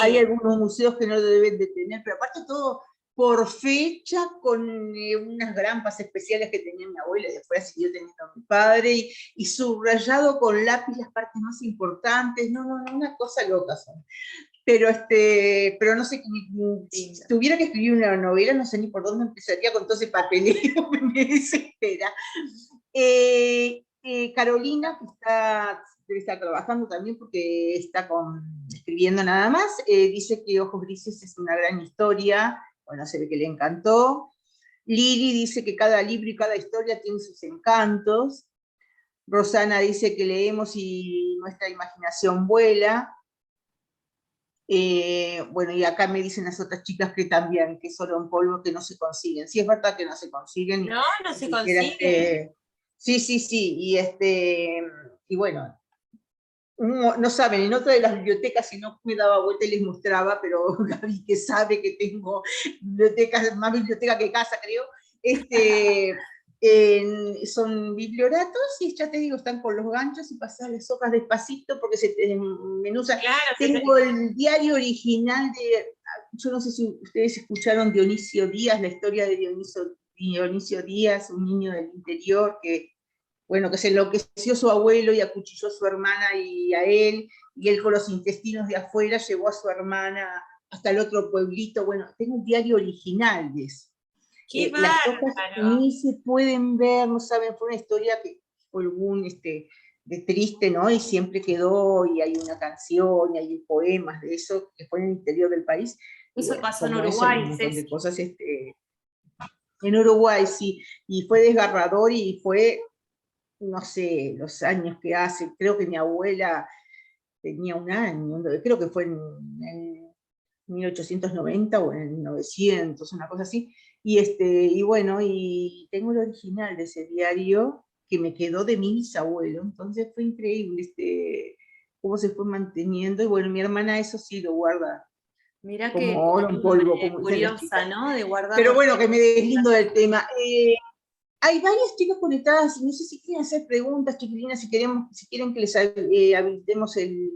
S3: hay algunos museos que no lo deben de tener, pero aparte todo por fecha, con unas grampas especiales que tenía mi abuela, y después siguió teniendo mi padre, y subrayado con lápiz las partes más importantes. No, una cosa loca son. Pero no sé, si tuviera que escribir una novela, no sé ni por dónde empezaría con todo ese papeleo, me desespera. Carolina, que debe estar trabajando también porque está escribiendo nada más, dice que Ojos Grises es una gran historia, bueno, se ve que le encantó. Lili dice que cada libro y cada historia tiene sus encantos. Rosana dice que leemos y nuestra imaginación vuela. Bueno, y acá me dicen las otras chicas que también, que es oro en polvo, que no se consiguen. Sí, es verdad que no se consiguen.
S2: No se consiguen.
S3: Sí, y bueno, no saben, en otra de las bibliotecas, si no me daba vuelta y les mostraba, pero Gaby, que sabe que tengo bibliotecas, más biblioteca que casa, creo, son biblioratos, y ya te digo, están con los ganchos y pasas las hojas despacito porque se te desmenuzan.
S2: Claro,
S3: tengo el diario original yo no sé si ustedes escucharon Dionisio Díaz, la historia de Dionisio Díaz, un niño del interior que se enloqueció su abuelo y acuchilló a su hermana y a él, y él con los intestinos de afuera llevó a su hermana hasta el otro pueblito. Bueno, tengo un diario original de eso. Las hojas ni se pueden ver, no saben, fue una historia que fue de triste, ¿no? Y siempre quedó, y hay una canción, y hay poemas de eso, que fue en el interior del país.
S1: Eso
S3: bueno,
S1: pasó en
S3: como eso,
S1: Uruguay,
S3: un montón de
S1: Ceci.
S3: cosas, en Uruguay, sí, y fue desgarrador y fue, no sé, los años que hace, creo que mi abuela tenía un año, creo que fue en 1890 o en 900, una cosa así, y bueno, y tengo el original de ese diario que me quedó de mi bisabuelo, entonces fue increíble cómo se fue manteniendo, y bueno, mi hermana eso sí lo guarda
S1: Mirá qué
S3: como oro en polvo,
S1: costumbre
S3: como dicen las
S1: curiosa,
S3: chicas.
S1: ¿no? De guardar
S3: Pero
S1: los
S3: bueno, que me deslindo
S1: libros.
S3: del tema. Hay varias chicas conectadas, no sé si quieren hacer preguntas, chiquilinas, si quieren que les habilitemos el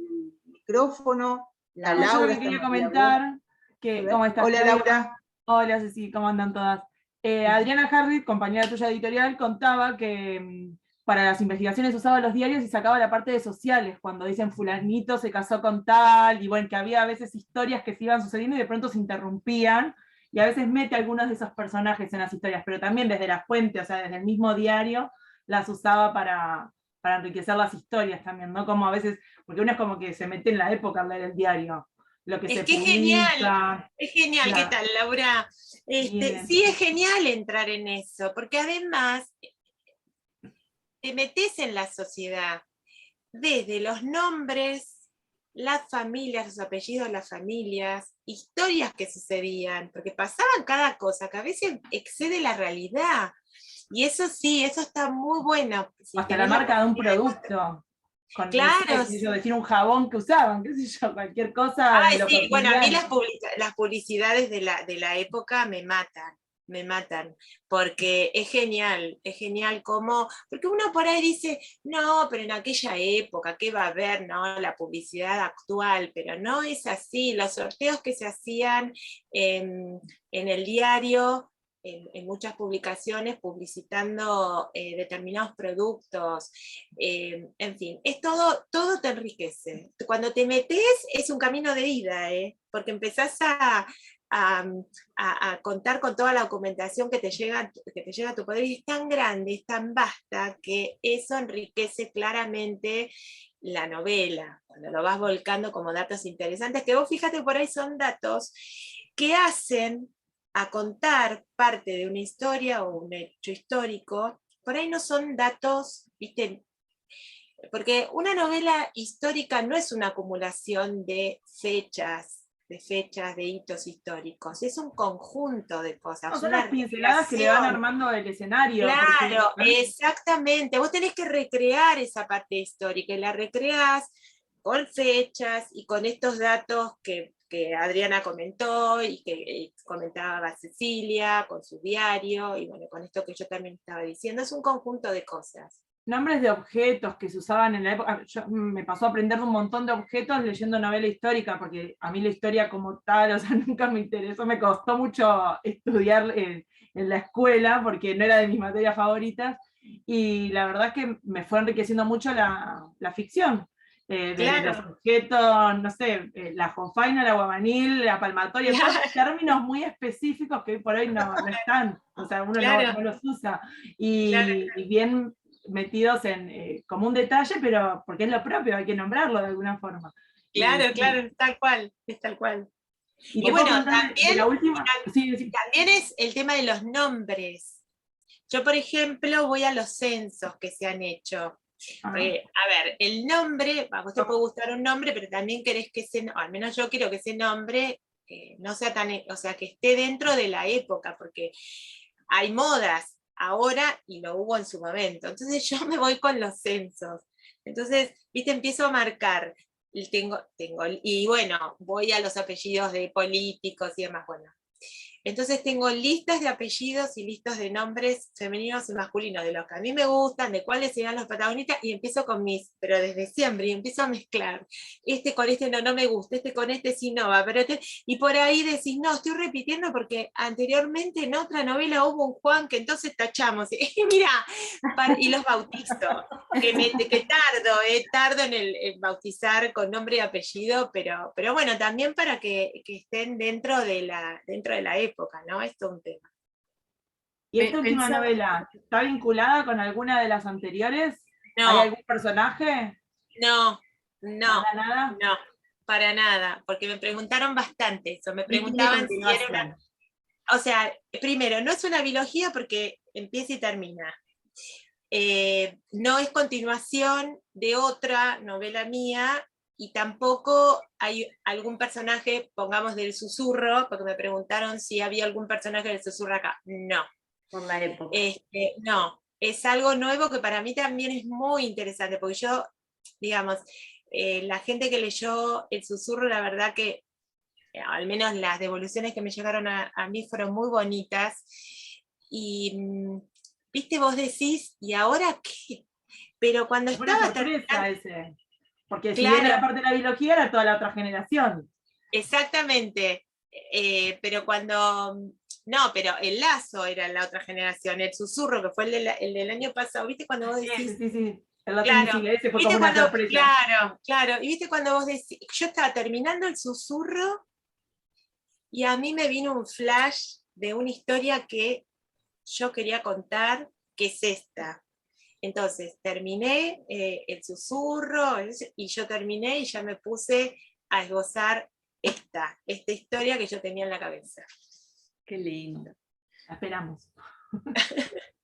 S3: micrófono. Está
S4: No, yo lo
S3: Laura,
S4: que
S3: está
S4: quería
S3: María Rosa.
S4: comentar,
S3: A
S4: que,
S3: ver.
S4: ¿cómo estás,
S3: Hola,
S4: Claudia?
S3: Laura.
S4: Hola, Ceci, ¿cómo andan todas? Adriana Harrit, compañera tuya editorial, contaba que para las investigaciones usaba los diarios y sacaba la parte de sociales, cuando dicen fulanito se casó con tal, y bueno, que había a veces historias que se iban sucediendo y de pronto se interrumpían, y a veces mete algunos de esos personajes en las historias, pero también desde la fuente, o sea, desde el mismo diario, las usaba para enriquecer las historias también, ¿no? Como a veces, porque uno es como que se mete en la época al leer el diario, lo que
S2: Es
S4: se
S2: que
S4: publica.
S2: es genial, ¿qué tal, Laura?
S4: Bien.
S2: Sí, es genial entrar en eso, porque además te metes en la sociedad, desde los nombres, las familias, los apellidos de las familias, historias que sucedían, porque pasaban cada cosa que a veces excede la realidad. Y eso sí, eso está muy bueno. Si
S4: Hasta la
S2: tenés la
S4: marca de un
S2: oportunidad
S4: producto. Con, no sé,
S2: claro,
S4: qué sé yo, decir un jabón que usaban, qué sé yo, cualquier cosa de
S2: ay,
S4: lo
S2: sí, bueno, a mí
S4: cotidiano.
S2: las publicidades de la época me matan, porque es genial cómo, porque uno por ahí dice, no, pero en aquella época, ¿qué va a haber, no, la publicidad actual? Pero no es así, los sorteos que se hacían en el diario, en muchas publicaciones, publicitando determinados productos, en fin, es todo te enriquece. Cuando te metes es un camino de ida, porque empezás a contar con toda la documentación que te llega a tu poder y es tan grande, es tan vasta, que eso enriquece claramente la novela, cuando lo vas volcando como datos interesantes, que vos fíjate por ahí son datos que hacen a contar parte de una historia o un hecho histórico, por ahí no son datos, viste, porque una novela histórica no es una acumulación de hitos históricos, es un conjunto de cosas,
S4: No, son
S2: una
S4: las pinceladas que le van
S2: recreación.
S4: armando el escenario. Porque,
S2: Claro, exactamente. Vos tenés que recrear esa parte histórica y la recreás con fechas y con estos datos que Adriana comentó y que comentaba Cecilia con su diario y bueno, con esto que yo también estaba diciendo, es un conjunto de cosas.
S4: nombres de objetos que se usaban en la época. Me pasó a aprender un montón de objetos leyendo novela histórica, porque a mí la historia como tal, o sea, nunca me interesó, me costó mucho estudiar en la escuela, porque no era de mis materias favoritas, y la verdad es que me fue enriqueciendo mucho la ficción. De los
S2: Claro,
S4: objetos, no sé, la jofaina, la guamanil, la palmatoria, todos
S2: claro,
S4: términos muy específicos que hoy por hoy no están, o sea, uno no
S2: claro,
S4: los usa.
S2: claro,
S4: Y bien metidos en como un detalle, pero porque es lo propio, hay que nombrarlo de alguna forma. Y,
S2: claro, claro, es tal cual, es tal cual.
S4: y
S2: Y
S4: te puedo
S2: bueno,
S4: contar de la última. Sí, sí.
S2: también es el tema de los nombres. Yo, por ejemplo, voy a los censos que se han hecho.
S4: Ah,
S2: Porque, a ver, el nombre, a vos te puede gustar un nombre, pero también querés que o al menos yo quiero que ese nombre no sea tan, o sea, que esté dentro de la época, porque hay modas ahora y lo hubo en su momento. Entonces yo me voy con los censos. Entonces, viste, empiezo a marcar. Y y bueno, voy a los apellidos de políticos y demás. Bueno, entonces tengo listas de apellidos y listas de nombres femeninos y masculinos, de los que a mí me gustan, de cuáles serán los protagonistas, y empiezo con pero desde siempre, y empiezo a mezclar. Este con este no me gusta, este con este sí no va, y por ahí decís, no, estoy repitiendo porque anteriormente en otra novela hubo un Juan que entonces tachamos. Y mira, y los bautizo, que tardo en bautizar con nombre y apellido, pero bueno, también para que estén dentro de la época, ¿no? Es todo un tema.
S4: ¿y esta última
S1: Pensaba,
S4: novela está vinculada con alguna de las anteriores? ¿Hay
S2: No,
S4: algún personaje?
S2: no, no,
S4: Nada, nada.
S2: no, para nada, porque me preguntaron bastante eso, me
S1: Y tiene
S2: preguntaban si era una...
S1: continuación.
S2: O sea, primero, no es una biología porque empieza y termina. No es continuación de otra novela mía, y tampoco hay algún personaje, pongamos del susurro, porque me preguntaron si había algún personaje del susurro acá. No.
S1: Por la época.
S2: No, es algo nuevo que para mí también es muy interesante, porque yo, digamos, la gente que leyó El Susurro, la verdad que, al menos las devoluciones que me llegaron a mí fueron muy bonitas, y, viste, vos decís, ¿y ahora qué? Pero cuando
S4: Fue una
S2: estaba
S4: sorpresa
S2: terminando,
S4: ese. Porque si bien
S2: claro,
S4: era parte de la biología, era toda la otra generación.
S2: exactamente, pero cuando... No, pero el lazo era la otra generación, el susurro, que fue el del año pasado, ¿viste? Cuando vos
S4: Sí,
S2: decís,
S4: sí, sí. El dato
S2: claro,
S4: invisible, ese fue
S2: ¿viste
S4: como una
S2: cuando,
S4: sorpresa.
S2: claro, claro, y viste cuando vos decís, yo estaba terminando el susurro y a mí me vino un flash de una historia que yo quería contar, que es esta. Entonces, terminé el susurro, y yo terminé y ya me puse a esbozar esta historia que yo tenía en la cabeza.
S1: Qué lindo.
S4: La esperamos.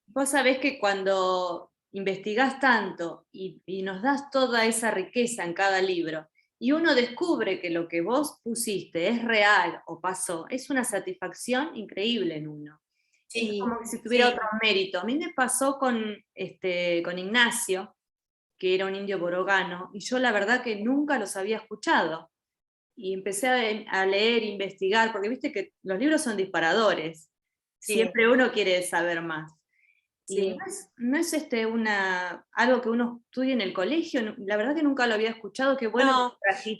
S1: Vos sabés que cuando investigás tanto y nos das toda esa riqueza en cada libro, y uno descubre que lo que vos pusiste es real o pasó, es una satisfacción increíble en uno. Es
S2: Sí,
S1: como si tuviera
S2: sí.
S1: otro mérito. A mí me pasó con Ignacio, que era un indio borogano, y yo la verdad que nunca los había escuchado. Y empecé a leer, investigar, porque viste que los libros son disparadores.
S2: Sí,
S1: Siempre uno quiere saber más. Y
S2: sí.
S1: no es algo que uno estudie en el colegio, la verdad que nunca lo había escuchado, qué bueno que
S2: No,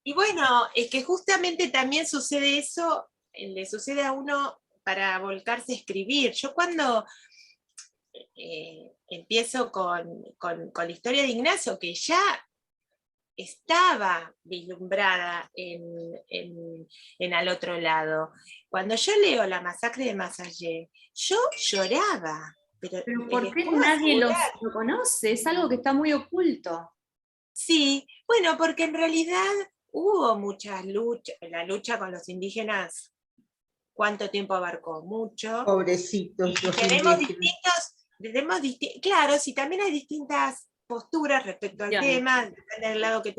S2: y bueno,
S1: trajiste.
S2: es que justamente también sucede eso, le sucede a uno para volcarse a escribir. Yo cuando empiezo con la historia de Ignacio, que ya estaba vislumbrada en Al Otro Lado, cuando yo leo La Masacre de Massalle, yo lloraba, pero
S1: Pero ¿por
S2: les
S1: qué
S2: puedo
S1: nadie
S2: asegurar.
S1: lo conoce? Es algo que está muy oculto.
S2: Sí, bueno, porque en realidad hubo muchas luchas, la lucha con los indígenas, ¿cuánto tiempo abarcó? Mucho.
S3: Pobrecitos
S2: Y
S3: los indígenas.
S2: claro, sí, también hay distintas posturas respecto al
S1: Visiones.
S2: tema, depende del lado que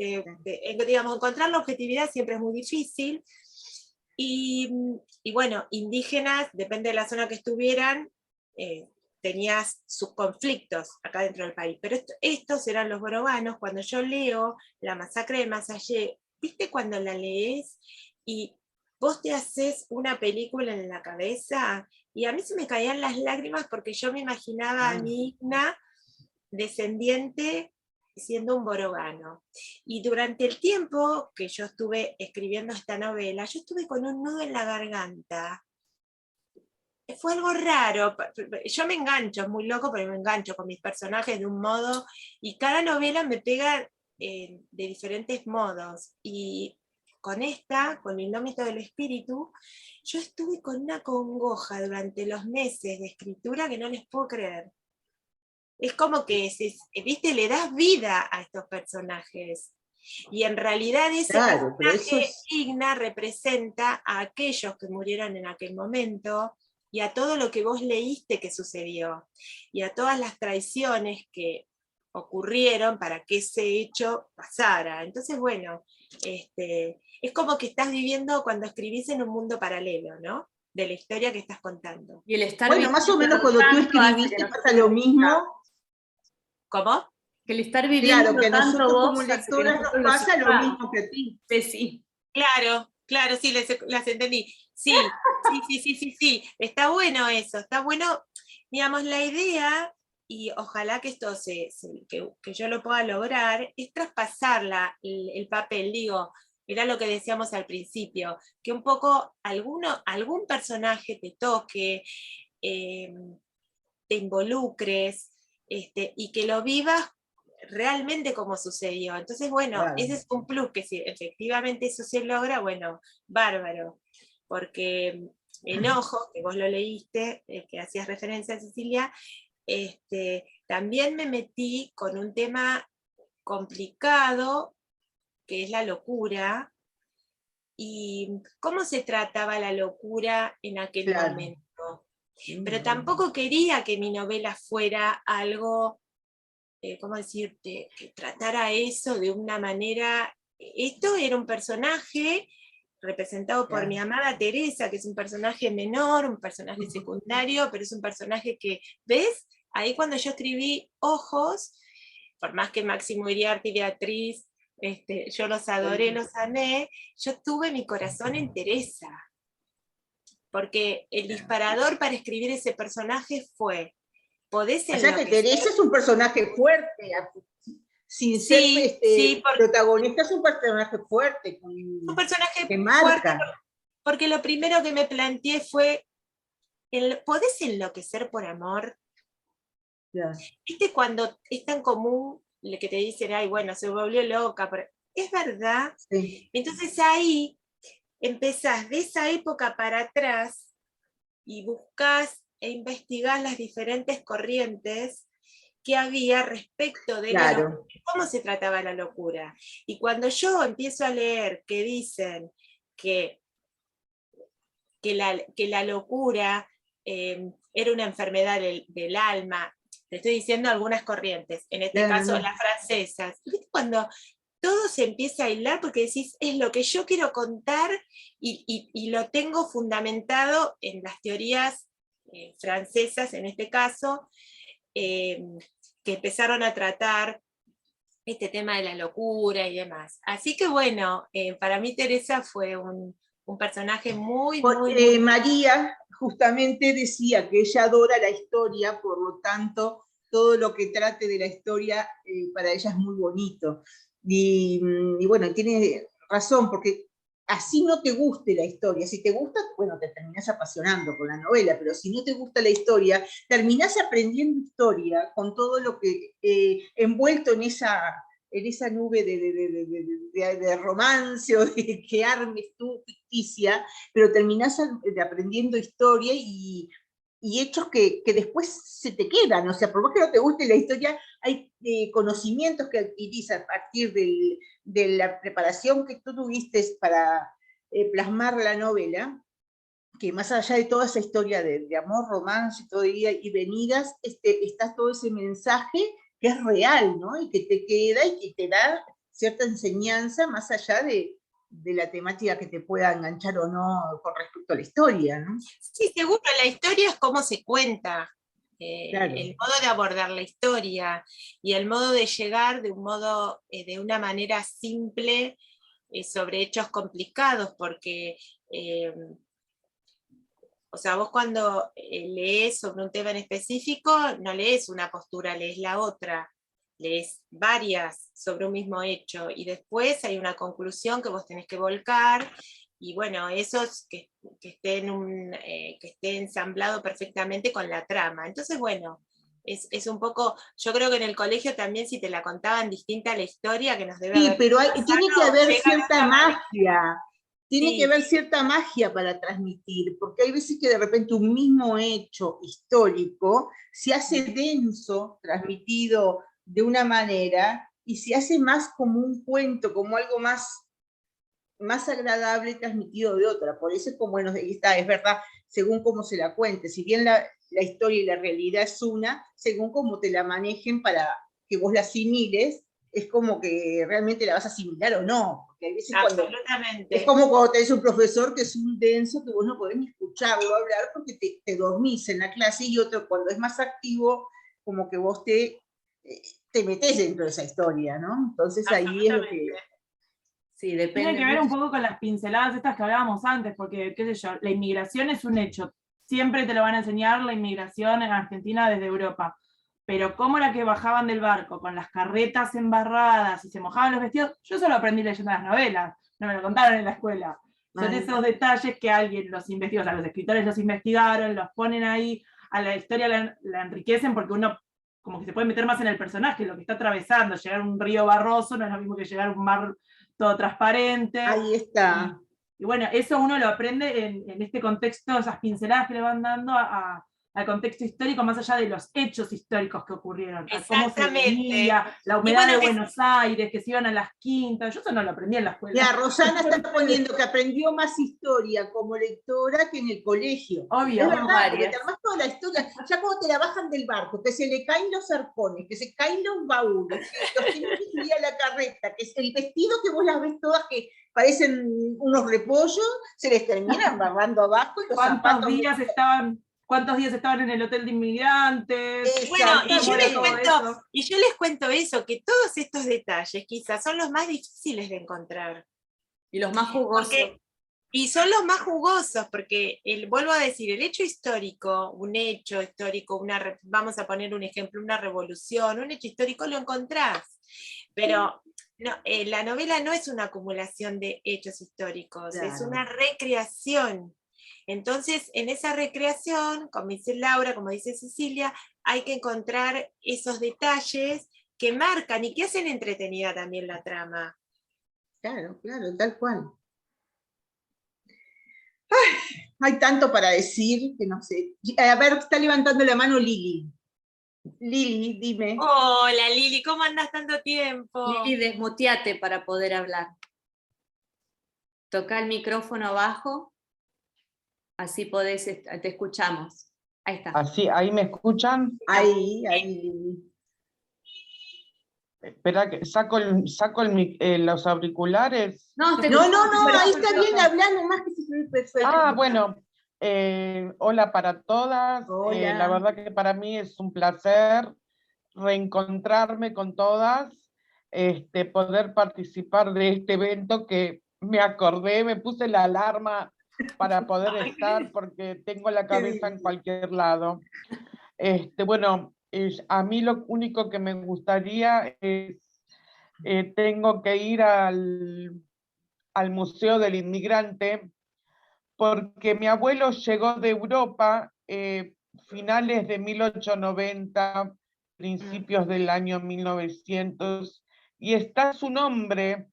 S2: digamos, encontrar la objetividad siempre es muy difícil. Y, y bueno, indígenas, depende de la zona que estuvieran, tenías sus conflictos acá dentro del país. Pero estos eran los boroganos. Cuando yo leo La Masacre de Massalle, ¿viste cuando la lees y vos te haces una película en la cabeza? Y a mí se me caían las lágrimas porque yo me imaginaba a mi Igna descendiente siendo un borogano. Y durante el tiempo que yo estuve escribiendo esta novela, yo estuve con un nudo en la garganta. Fue algo raro. Yo me engancho, es muy loco, pero me engancho con mis personajes de un modo, y cada novela me pega de diferentes modos. Y con esta, con El Indómito del Espíritu, yo estuve con una congoja durante los meses de escritura que no les puedo creer. Es como que, viste, le das vida a estos personajes. Y en realidad ese
S3: Claro, pero eso
S2: personaje,
S3: es,
S2: Igna, representa a aquellos que murieron en aquel momento, y a todo lo que vos leíste que sucedió, y a todas las traiciones que ocurrieron para que ese hecho pasara. Entonces, bueno, es como que estás viviendo cuando escribís en un mundo paralelo, ¿no? De la historia que estás contando.
S1: Y el estar
S3: bueno, más o menos
S1: viviendo
S3: cuando tú
S1: tanto hace que
S3: escribiste pasa
S1: nosotros
S3: lo mismo.
S2: ¿Cómo?
S1: que el estar
S3: Claro, que
S1: viviendo
S3: a
S1: tanto
S3: nosotros como
S1: vos hace que
S3: lectoras nos
S1: nosotros lo
S3: pasa lo
S1: sintamos.
S3: mismo que a ti.
S1: Sí, sí.
S2: Claro, claro, sí, las entendí. Sí, sí, sí, sí, sí, sí. Está bueno eso, está bueno, digamos, la idea, y ojalá que esto que yo lo pueda lograr, es traspasarla el papel, digo, era lo que decíamos al principio, que un poco algún personaje te toque, eh, te involucres, y que lo vivas realmente como sucedió. Entonces, bueno,
S3: Claro.
S2: ese es un plus, que si efectivamente eso se logra, bueno, bárbaro, porque Enojo, que vos lo leíste, que hacías referencia a Cecilia, también me metí con un tema complicado, que es la locura, y cómo se trataba la locura en aquel momento. Pero tampoco quería que mi novela fuera algo, ¿cómo decirte?, que tratara eso de una manera. Esto era un personaje representado por mi amada Teresa, que es un personaje menor, un personaje secundario, pero es un personaje que, ¿ves? Ahí cuando yo escribí Ojos, por más que Máximo Iriarte y Beatriz, yo los adoré, los amé, yo tuve mi corazón en Teresa. Porque el disparador para escribir ese personaje fue, podés enloquecer.
S3: O sea que Teresa es un personaje fuerte, sin ser protagonista, es un personaje fuerte.
S2: Un personaje
S3: que marca.
S2: Fuerte, porque lo primero que me planteé fue, ¿podés enloquecer por amor? ¿Viste cuando es tan común que te dicen, ay, bueno, se volvió loca? Pero es verdad. Sí. Entonces ahí empezás de esa época para atrás y buscás e investigás las diferentes corrientes que había respecto de la locura, cómo se trataba la locura. Y cuando yo empiezo a leer que dicen que la locura era una enfermedad del alma, te estoy diciendo algunas corrientes, en este caso las francesas, ¿viste? Cuando todo se empieza a hilar porque decís, es lo que yo quiero contar y lo tengo fundamentado en las teorías francesas, en este caso, que empezaron a tratar este tema de la locura y demás. Así que bueno, para mí Teresa fue un personaje muy...
S3: María justamente decía que ella adora la historia, por lo tanto, todo lo que trate de la historia para ella es muy bonito. Y bueno, tiene razón, porque así no te guste la historia. Si te gusta, bueno, te terminás apasionando con la novela, pero si no te gusta la historia, terminás aprendiendo historia con todo lo que envuelto en esa nube de romance o de que armes tú ficticia, pero terminás aprendiendo historia y hechos que después se te quedan. O sea, por más que no te guste la historia, hay conocimientos que adquirís a partir de la preparación que tú tuviste para plasmar la novela, que más allá de toda esa historia de amor, romance, todo día y venidas, está todo ese mensaje que es real, ¿no? Y que te queda y que te da cierta enseñanza más allá de la temática que te pueda enganchar o no con respecto a la historia, ¿no?
S2: Sí, seguro, la historia es cómo se cuenta, el modo de abordar la historia y el modo de llegar de una manera simple sobre hechos complicados, porque o sea, vos cuando lees sobre un tema en específico, no lees una postura, lees la otra, lees varias sobre un mismo hecho, y después hay una conclusión que vos tenés que volcar, y bueno, eso es que esté ensamblado perfectamente con la trama. Entonces, bueno, es un poco, yo creo que en el colegio también, si te la contaban distinta la historia, que nos debe haber
S3: pero
S2: pasado,
S3: tiene que haber cierta magia. Tiene que haber
S2: sí,
S3: cierta magia para transmitir, porque hay veces que de repente un mismo hecho histórico se hace denso, transmitido de una manera, y se hace más como un cuento, como algo más agradable transmitido de otra. Por eso es como, bueno, es verdad, según cómo se la cuente. Si bien la historia y la realidad es una, según cómo te la manejen para que vos la asimiles, es como que realmente la vas a asimilar o no. Porque hay veces
S2: absolutamente.
S3: Es como cuando tenés un profesor que es un denso, que vos no podés ni escucharlo hablar porque te dormís en la clase, y otro cuando es más activo, como que vos te metés dentro de esa historia, ¿no? Entonces ahí es lo que...
S1: Sí, depende.
S4: Tiene que ver un poco con las pinceladas estas que hablábamos antes, porque, qué sé yo, la inmigración es un hecho. Siempre te lo van a enseñar la inmigración en Argentina desde Europa. Pero cómo era que bajaban del barco con las carretas embarradas y se mojaban los vestidos, yo solo aprendí leyendo las novelas, no me lo contaron en la escuela. Son esos detalles que alguien los investigó, o sea, los escritores los investigaron, los ponen ahí, a la historia la enriquecen, porque uno como que se puede meter más en el personaje, lo que está atravesando. Llegar a un río barroso no es lo mismo que llegar a un mar todo transparente.
S3: Ahí está.
S4: Y bueno, eso uno lo aprende en este contexto, esas pinceladas que le van dando a al contexto histórico más allá de los hechos históricos que ocurrieron, a cómo se
S2: Exactamente.
S4: vivía, la humedad de Buenos Aires, que se iban a las quintas, yo eso no lo aprendí en la escuela.
S3: Ya, Rosana está poniendo que aprendió más historia como lectora que en el colegio.
S4: Obvio.
S3: Es verdad, porque
S1: Varias.
S3: te armás toda la historia, ya cuando te la bajan del barco, que se le caen los arpones, que se caen los baúles, que los tienen que subir a la carreta, que es el vestido que vos las ves todas que parecen unos repollos, se les terminan barrando abajo y los zapatos...
S4: ¿Cuántos días estaban en el hotel de inmigrantes?
S2: Bueno, y
S3: Exactamente.
S2: yo les cuento eso, que todos estos detalles quizás son los más difíciles de encontrar.
S1: Y los más jugosos.
S2: Y son los más jugosos, porque vuelvo a decir, el hecho histórico, un hecho histórico, vamos a poner un ejemplo, una revolución, un hecho histórico lo encontrás, pero no, la novela no es una acumulación de hechos históricos,
S3: Claro.
S2: Es una recreación. Entonces, en esa recreación, como dice Laura, como dice Cecilia, hay que encontrar esos detalles que marcan y que hacen entretenida también la trama.
S3: Claro, claro, tal cual. Ay, hay tanto para decir que no sé. A ver, está levantando la mano Lili. Lili, dime.
S2: Hola Lili, ¿cómo andas tanto tiempo?
S1: Lili, desmuteate para poder hablar. Toca el micrófono abajo, así te escuchamos. Ahí está.
S5: Así, ¿ahí me escuchan?
S3: Ahí, Lili.
S5: Espera que saco los auriculares.
S1: No,
S3: No, ahí está bien, hablando más que se ve perfecto.
S5: Ah, bueno, hola para todas.
S3: Hola.
S5: La verdad que para mí es un placer reencontrarme con todas, poder participar de este evento que me acordé, me puse la alarma para poder estar porque tengo la cabeza en cualquier lado. Bueno, a mí lo único que me gustaría es, tengo que ir al Museo del Inmigrante, porque mi abuelo llegó de Europa finales de 1890, principios del año 1900, y está su nombre.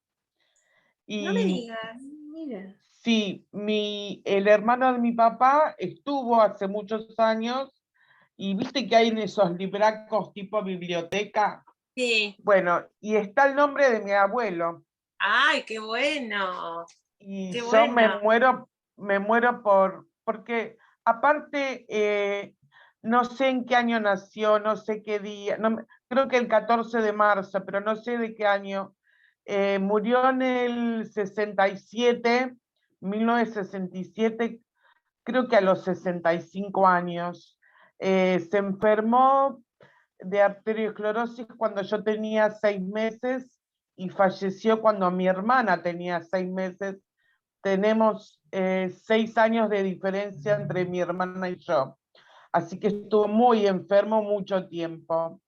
S5: Y
S2: No me digas.
S3: Mira.
S5: sí, el hermano de mi papá estuvo hace muchos años, y viste que hay en esos libracos tipo biblioteca.
S2: Sí.
S5: Bueno, y está el nombre de mi abuelo.
S2: ¡Ay, qué bueno!
S5: Y
S2: Qué
S5: yo
S2: bueno.
S5: me muero porque aparte, no sé en qué año nació, no sé qué día, creo que el 14 de marzo, pero no sé de qué año. Murió en el 67, 1967, creo que a los 65 años. Se enfermó de arteriosclerosis cuando yo tenía 6 meses y falleció cuando mi hermana tenía 6 meses. Tenemos 6 años de diferencia entre mi hermana y yo. Así que estuvo muy enfermo mucho tiempo.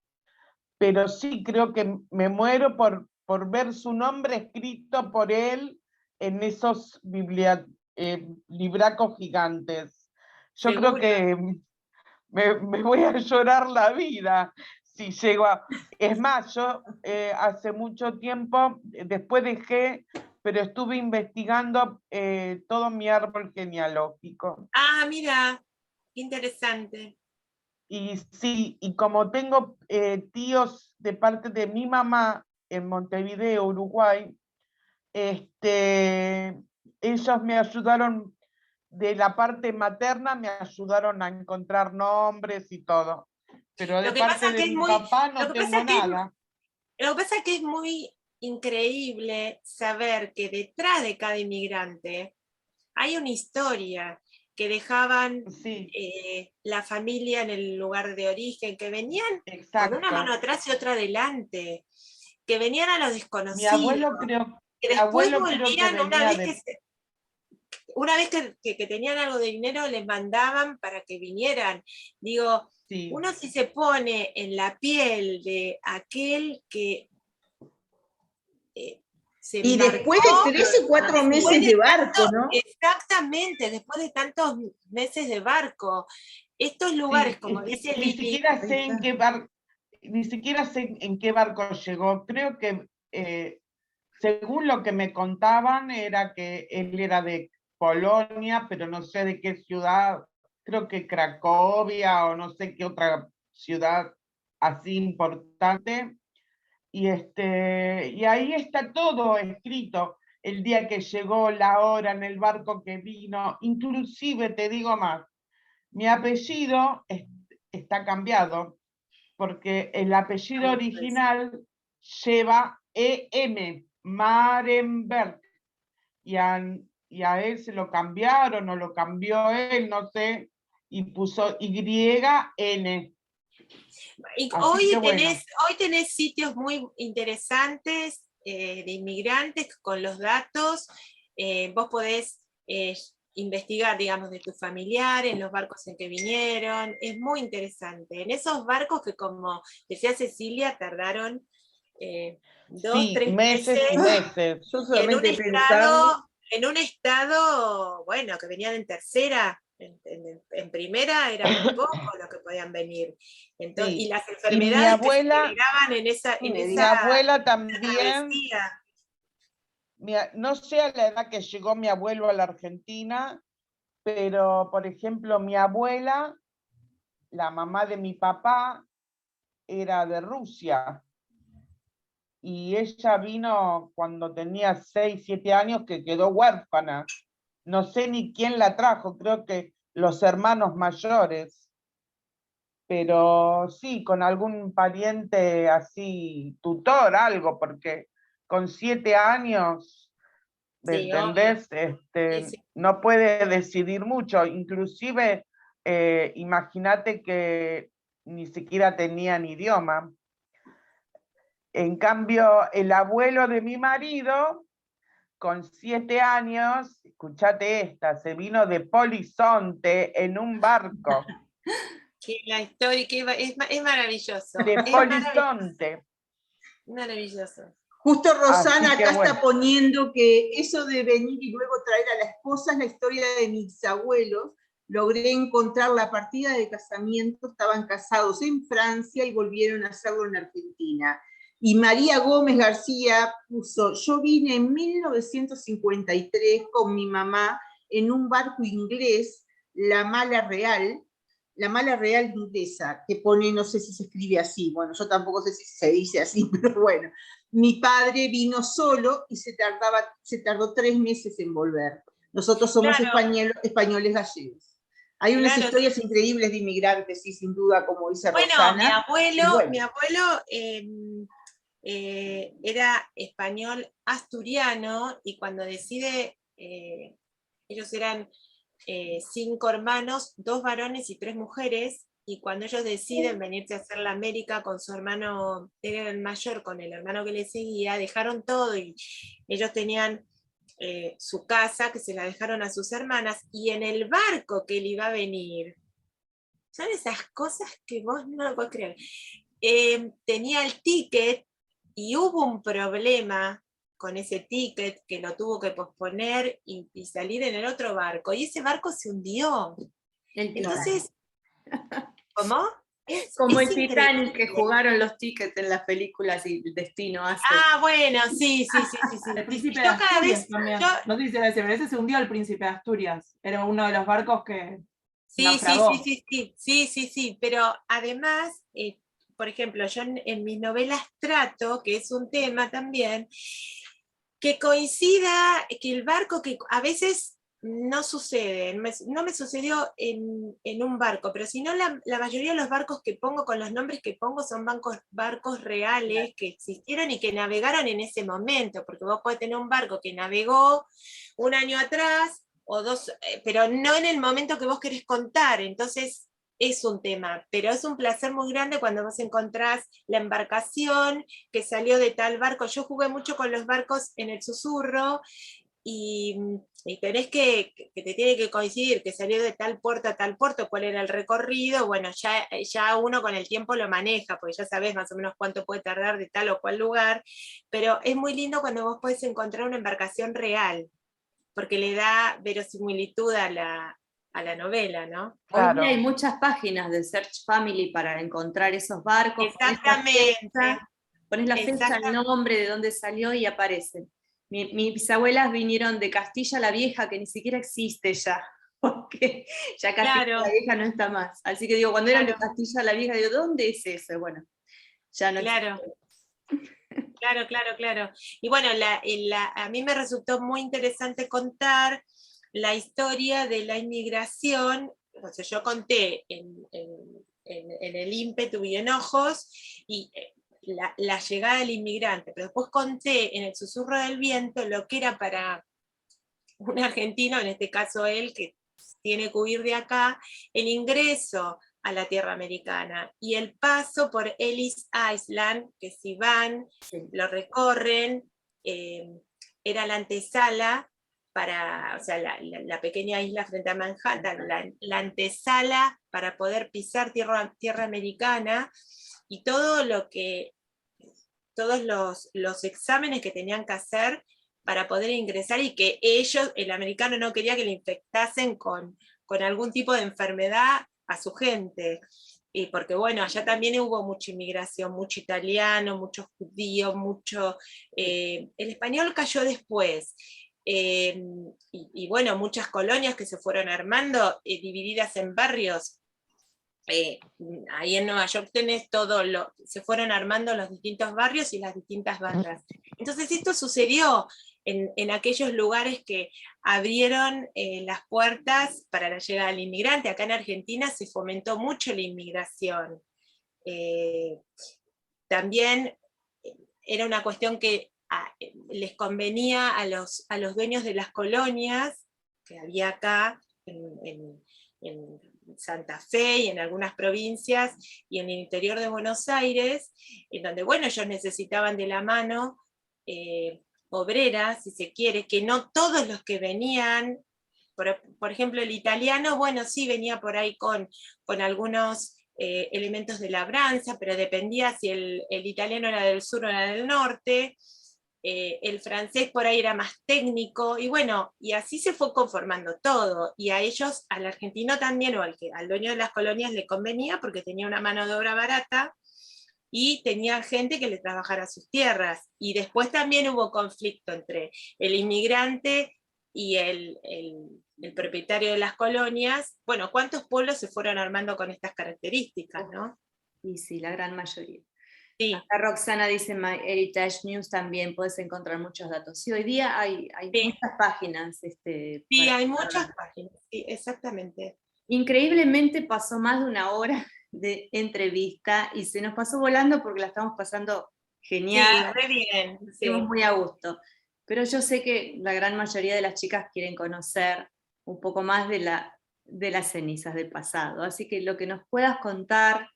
S5: Pero sí creo que me muero por ver su nombre escrito por él en esos libracos gigantes. Yo
S2: Seguro.
S5: creo que me voy a llorar la vida si llego a... Es más, yo hace mucho tiempo, después dejé, pero estuve investigando todo mi árbol genealógico.
S2: Ah, mira, qué interesante.
S5: Y sí, y como tengo tíos de parte de mi mamá en Montevideo, Uruguay, ellos me ayudaron, de la parte materna me ayudaron a encontrar nombres y todo. Pero de
S2: Lo que
S5: parte
S2: pasa
S5: de
S2: que es
S5: mi
S2: muy,
S5: papá
S2: lo
S5: no
S2: que
S5: tengo
S2: pasa que es-
S5: nada.
S2: lo que pasa es que es muy increíble saber que detrás de cada inmigrante hay una historia que dejaban
S5: Sí,
S2: la familia en el lugar de origen, que venían con
S5: exacto.
S2: una mano atrás y otra adelante, que venían a los
S5: Mi
S2: desconocidos,
S5: abuelo creo,
S2: que
S5: mi
S2: después
S5: abuelo creo que
S2: volvían
S5: venía
S2: una vez que tenían algo de dinero, les mandaban para que vinieran. Digo,
S5: sí.
S2: uno si se pone en la piel de aquel que se
S3: Y
S2: marcó,
S3: después de 3 o 4 meses de barco, ¿no?
S2: Exactamente, después de tantos meses de barco. Estos lugares,
S5: Sí,
S2: como
S5: es que
S2: dice
S5: ni
S2: Lili,
S5: siquiera sé en qué barco llegó. Creo que según lo que me contaban era que él era de Polonia, pero no sé de qué ciudad, creo que Cracovia o no sé qué otra ciudad así importante. Y ahí está todo escrito, el día que llegó, la hora, en el barco que vino, inclusive te digo más, mi apellido está cambiado, porque el apellido original lleva EM, Marenberg, y a él se lo cambiaron, o lo cambió él, no sé, y puso YN.
S2: Y
S5: Así
S2: hoy
S5: que bueno.
S2: tenés sitios muy interesantes de inmigrantes con los datos. Vos podés investigar, digamos, de tu familiar, en los barcos en que vinieron. Es muy interesante. En esos barcos que, como decía Cecilia, tardaron 2, 3
S5: meses y meses.
S3: Yo
S2: y en
S3: solamente pensando...
S2: en un estado, bueno, que venían en tercera. En primera era muy poco lo que podían venir. Entonces,
S5: Sí.
S2: y las
S5: Y
S2: enfermedades que se generaban en esa
S5: mi abuela también,
S2: travesía.
S5: no sé a la edad que llegó mi abuelo a la Argentina, pero por ejemplo mi abuela, la mamá de mi papá, era de Rusia. Y ella vino cuando tenía 6, 7 años, que quedó huérfana. No sé ni quién la trajo, creo que los hermanos mayores. Pero sí, con algún pariente así, tutor, algo, porque con 7 años, ¿me
S2: Sí,
S5: entendés?
S2: sí.
S5: No puede decidir mucho. Inclusive, imagínate que ni siquiera tenían idioma. En cambio, el abuelo de mi marido, con 7 años, escuchate esta, se vino de Polizonte en un barco.
S2: Que la historia es maravilloso.
S5: De Polizonte.
S2: Maravilloso.
S3: Justo Rosana
S5: Así que
S3: acá
S5: bueno.
S3: está poniendo que eso de venir y luego traer a la esposa es la historia de mis abuelos. Logré encontrar la partida de casamiento, estaban casados en Francia y volvieron a hacerlo en Argentina. Y María Gómez García puso, yo vine en 1953 con mi mamá en un barco inglés, la Mala Real inglesa, que pone, no sé si se escribe así, bueno, yo tampoco sé si se dice así, pero bueno. Mi padre vino solo y se tardó 3 meses en volver. Nosotros somos españoles gallegos. Hay unas historias increíbles de inmigrantes, sí, sin duda, como dice Rosana.
S2: Mi abuelo era español asturiano, y cuando decide, ellos eran 5 hermanos, 2 varones y 3 mujeres, y cuando ellos deciden venirse a hacer la América con su hermano, era el mayor, con el hermano que le seguía, dejaron todo, y ellos tenían su casa, que se la dejaron a sus hermanas, y en el barco que él iba a venir, son esas cosas que vos no lo podés creer, tenía el ticket, y hubo un problema con ese ticket que lo tuvo que posponer y salir en el otro barco, y ese barco se hundió. Entonces, ¿cómo?
S1: Como el Titanic, que jugaron los tickets en las películas y el destino hace.
S2: Ah, bueno, sí.
S4: El Príncipe de Asturias también. No sé si se ve, pero ese se hundió, el Príncipe de Asturias. Era uno de los barcos que naufragó.
S2: Sí, pero además, por ejemplo, yo en mis novelas trato, que es un tema también, que coincida, que el barco, que a veces no sucede, no me sucedió en un barco, pero si no, la mayoría de los barcos que pongo, con los nombres que pongo, son barcos reales que existieron y que navegaron en ese momento, porque vos podés tener un barco que navegó un año atrás o 2, pero no en el momento que vos querés contar. Entonces es un tema, pero es un placer muy grande cuando vos encontrás la embarcación que salió de tal barco. Yo jugué mucho con los barcos en el Susurro, y tenés que te tiene que coincidir que salió de tal puerto a tal puerto, cuál era el recorrido. Bueno, ya uno con el tiempo lo maneja, porque ya sabés más o menos cuánto puede tardar de tal o cual lugar, pero es muy lindo cuando vos podés encontrar una embarcación real, porque le da verosimilitud a la novela, ¿no?
S1: Claro. Hoy hay muchas páginas de Search Family para encontrar esos barcos.
S2: Exactamente.
S1: Pones la fecha, el nombre, de dónde salió y aparecen. Mis abuelas vinieron de Castilla la Vieja, que ni siquiera existe ya porque ya Castilla
S2: Claro.
S1: la Vieja no está más. Así que digo, cuando era
S2: Claro.
S1: Castilla la Vieja, digo, ¿dónde es eso? Bueno, ya no
S2: Claro.
S1: existe.
S2: Claro. Y bueno, a mí me resultó muy interesante contar la historia de la inmigración. O sea, yo conté en el ímpetu y enojos y la llegada del inmigrante, pero después conté en el susurro del viento lo que era para un argentino, en este caso él, que tiene que huir de acá, el ingreso a la tierra americana y el paso por Ellis Island, que si van, lo recorren, era la antesala para, o sea, la pequeña isla frente a Manhattan, la antesala para poder pisar tierra americana, y todo lo que, todos los exámenes que tenían que hacer para poder ingresar, y que ellos, el americano no quería que le infectasen con algún tipo de enfermedad a su gente. Y porque bueno, allá también hubo mucha inmigración, mucho italiano, muchos judíos, el español cayó después. Y bueno, muchas colonias que se fueron armando, divididas en barrios. Ahí en Nueva York tenés se fueron armando los distintos barrios y las distintas bandas. Entonces esto sucedió en aquellos lugares que abrieron las puertas para la llegada del inmigrante. Acá en Argentina se fomentó mucho la inmigración. También era una cuestión que les convenía a los dueños de las colonias que había acá en Santa Fe y en algunas provincias y en el interior de Buenos Aires, en donde, bueno, ellos necesitaban de la mano obrera, si se quiere, que no todos los que venían, por ejemplo, el italiano, bueno, sí venía por ahí con algunos elementos de labranza, pero dependía si el italiano era del sur o era del norte. El francés por ahí era más técnico, y bueno, y así se fue conformando todo, y a ellos, al argentino también, o al dueño de las colonias le convenía, porque tenía una mano de obra barata, y tenía gente que le trabajara sus tierras, y después también hubo conflicto entre el inmigrante y el propietario de las colonias. Bueno, ¿cuántos pueblos se fueron armando con estas características, no?
S1: Y sí, la gran mayoría.
S2: Sí.
S1: Acá Roxana dice MyHeritage News también puedes encontrar muchos datos. Sí, hoy día hay
S2: Sí.
S1: muchas páginas.
S2: Sí, hay muchas páginas, sí, exactamente.
S1: Increíblemente pasó más de una hora de entrevista y se nos pasó volando porque la estamos pasando genial.
S2: Sí, re bien.
S1: Estamos
S2: Sí.
S1: muy a gusto. Pero yo sé que la gran mayoría de las chicas quieren conocer un poco más de las cenizas del pasado. Así que lo que nos puedas contar,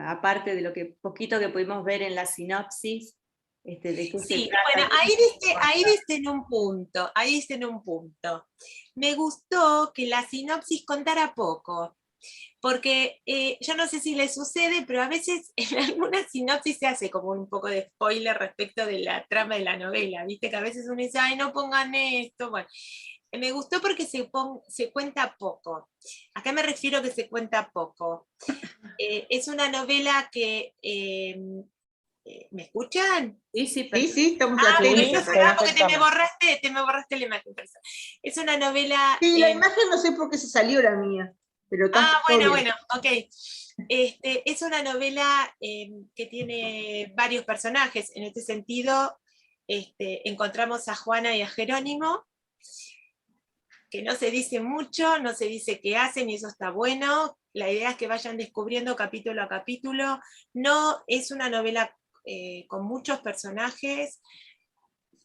S1: aparte de lo que poquito que pudimos ver en la sinopsis, de qué se
S2: Sí,
S1: trata.
S2: bueno, ahí diste en un punto. Me gustó que la sinopsis contara poco, porque yo no sé si le sucede, pero a veces en alguna sinopsis se hace como un poco de spoiler respecto de la trama de la novela, viste que a veces uno dice, ay, no pongan esto, bueno. Me gustó porque se cuenta poco. ¿A qué me refiero que se cuenta poco? Es una novela que... ¿me escuchan?
S1: Sí, sí,
S3: Sí,
S1: perfecto.
S3: sí, estamos
S2: Bueno,
S3: atentos.
S2: entonces porque te me borraste la imagen. Es una novela...
S3: Sí, la imagen no sé por qué se salió la mía, pero
S2: bueno, ok. Es una novela que tiene varios personajes. En este sentido, encontramos a Juana y a Jerónimo, que no se dice mucho, no se dice qué hacen, y eso está bueno. La idea es que vayan descubriendo capítulo a capítulo. No es una novela con muchos personajes,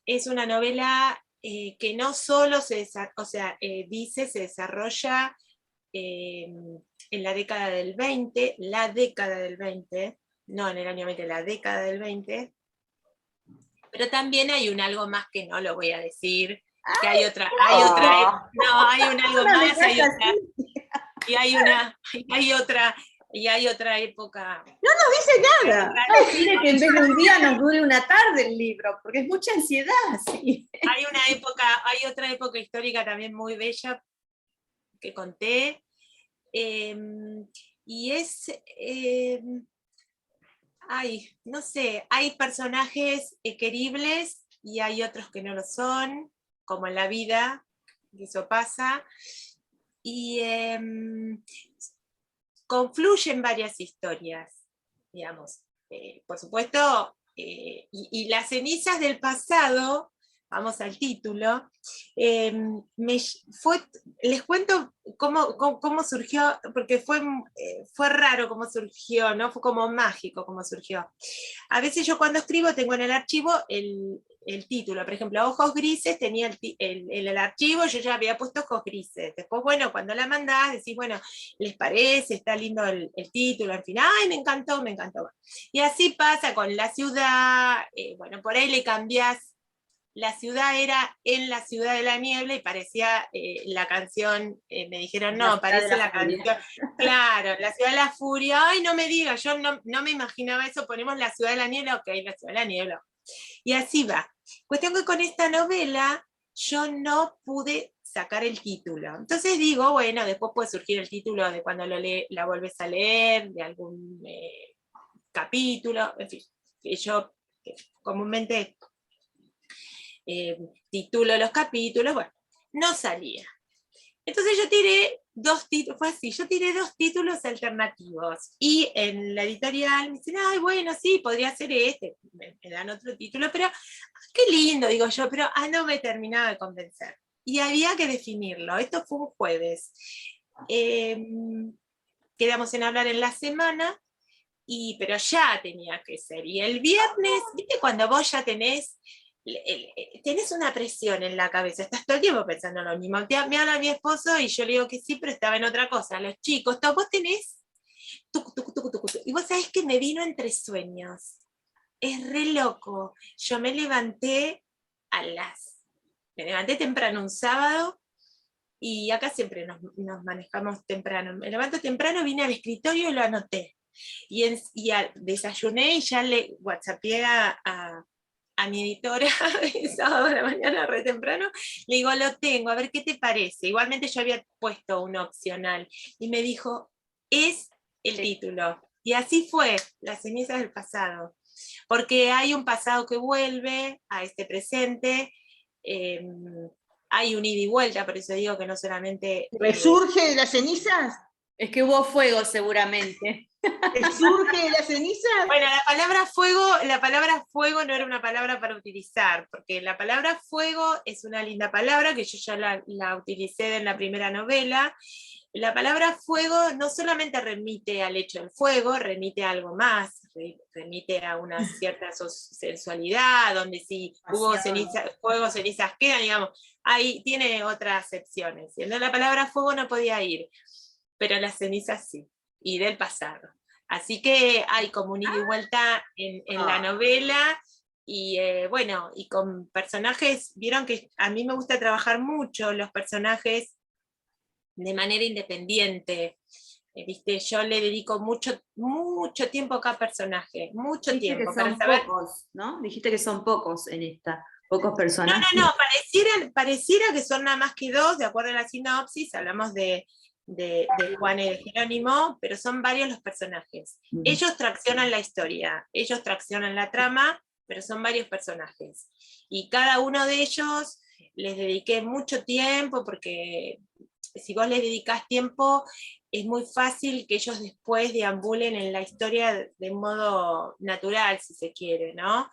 S2: es una novela que no solo se desarrolla en la década del 20, no en el año 20, la década del 20, pero también hay un algo más que no lo voy a decir, que hay un algo más, hay otra época.
S3: No nos dice nada.
S1: No, quiere que en vez de un día nos dure una tarde el libro, porque es mucha ansiedad. Sí.
S2: Hay otra época histórica también muy bella que conté, y no sé, hay personajes queribles y hay otros que no lo son, como en la vida, y eso pasa. y confluyen varias historias, digamos. Por supuesto, y las cenizas del pasado, vamos al título, les cuento cómo surgió, porque fue raro cómo surgió, ¿no? Fue como mágico cómo surgió. A veces yo cuando escribo tengo en el archivo el título, por ejemplo, Ojos Grises tenía el archivo, yo ya había puesto Ojos Grises. Después, bueno, cuando la mandás, decís, bueno, ¿les parece? Está lindo el título, al final, ¡ay, me encantó, me encantó! Y así pasa con la ciudad, bueno, por ahí le cambiás. La ciudad era En la ciudad de la niebla y parecía la canción, me dijeron, no, parece la canción, claro, la ciudad de la furia, ay, no me digas, yo no me imaginaba eso, ponemos la ciudad de la niebla, ok, la ciudad de la niebla. Y así va. Cuestión que con esta novela yo no pude sacar el título. Entonces digo, bueno, después puede surgir el título de cuando la vuelves a leer, de algún capítulo, en fin, que yo comúnmente titulo los capítulos, bueno, no salía. Entonces yo tiré dos títulos, fue así, yo tiré 2 títulos alternativos, y en la editorial me dicen, ay, bueno, sí, podría ser este, me dan otro título, pero qué lindo, digo yo, pero no me terminaba de convencer. Y había que definirlo, esto fue un jueves. Quedamos en hablar en la semana, pero ya tenía que ser. Y el viernes, ¿viste cuando vos ya tenés una presión en la cabeza? Estás todo el tiempo pensando lo mismo. Me habla mi esposo y yo le digo que sí, pero estaba en otra cosa. Los chicos, todo, vos tenés y vos sabés que me vino entre sueños. Es re loco. Yo me levanté temprano un sábado, y acá siempre nos manejamos temprano. Me levanto temprano, vine al escritorio y lo anoté. Desayuné y ya le whatsappeé a mi editora el sábado de la mañana, re temprano, le digo, lo tengo, a ver qué te parece. Igualmente yo había puesto un opcional, y me dijo, es el título. Y así fue, Las cenizas del pasado. Porque hay un pasado que vuelve a este presente, hay un ida y vuelta, por eso digo que no solamente...
S3: ¿Resurge de las cenizas?
S1: Es que hubo fuego seguramente.
S3: ¿Resurge de las cenizas?
S2: Bueno, la palabra fuego no era una palabra para utilizar, porque la palabra fuego es una linda palabra que yo ya la utilicé en la primera novela. La palabra fuego no solamente remite al hecho del fuego, remite a algo más, remite a una cierta sensualidad, donde si hubo fuego, cenizas quedan, digamos, ahí tiene otras acepciones. Y la palabra fuego no podía ir, pero las cenizas sí, y del pasado. Así que hay como un ida y vuelta en la novela, y bueno, y con personajes, vieron que a mí me gusta trabajar mucho los personajes de manera independiente. ¿Viste? Yo le dedico mucho tiempo a cada personaje, mucho tiempo.
S1: Son pocos, ¿no? Dijiste que son pocos en esta, pocos personajes.
S2: No, pareciera que son nada más que 2, de acuerdo a la sinopsis, hablamos de Juan y de Jerónimo, pero son varios los personajes. Ellos traccionan la historia, ellos traccionan la trama, pero son varios personajes. Y cada uno de ellos les dediqué mucho tiempo, porque si vos les dedicás tiempo, es muy fácil que ellos después deambulen en la historia de modo natural, si se quiere, ¿no?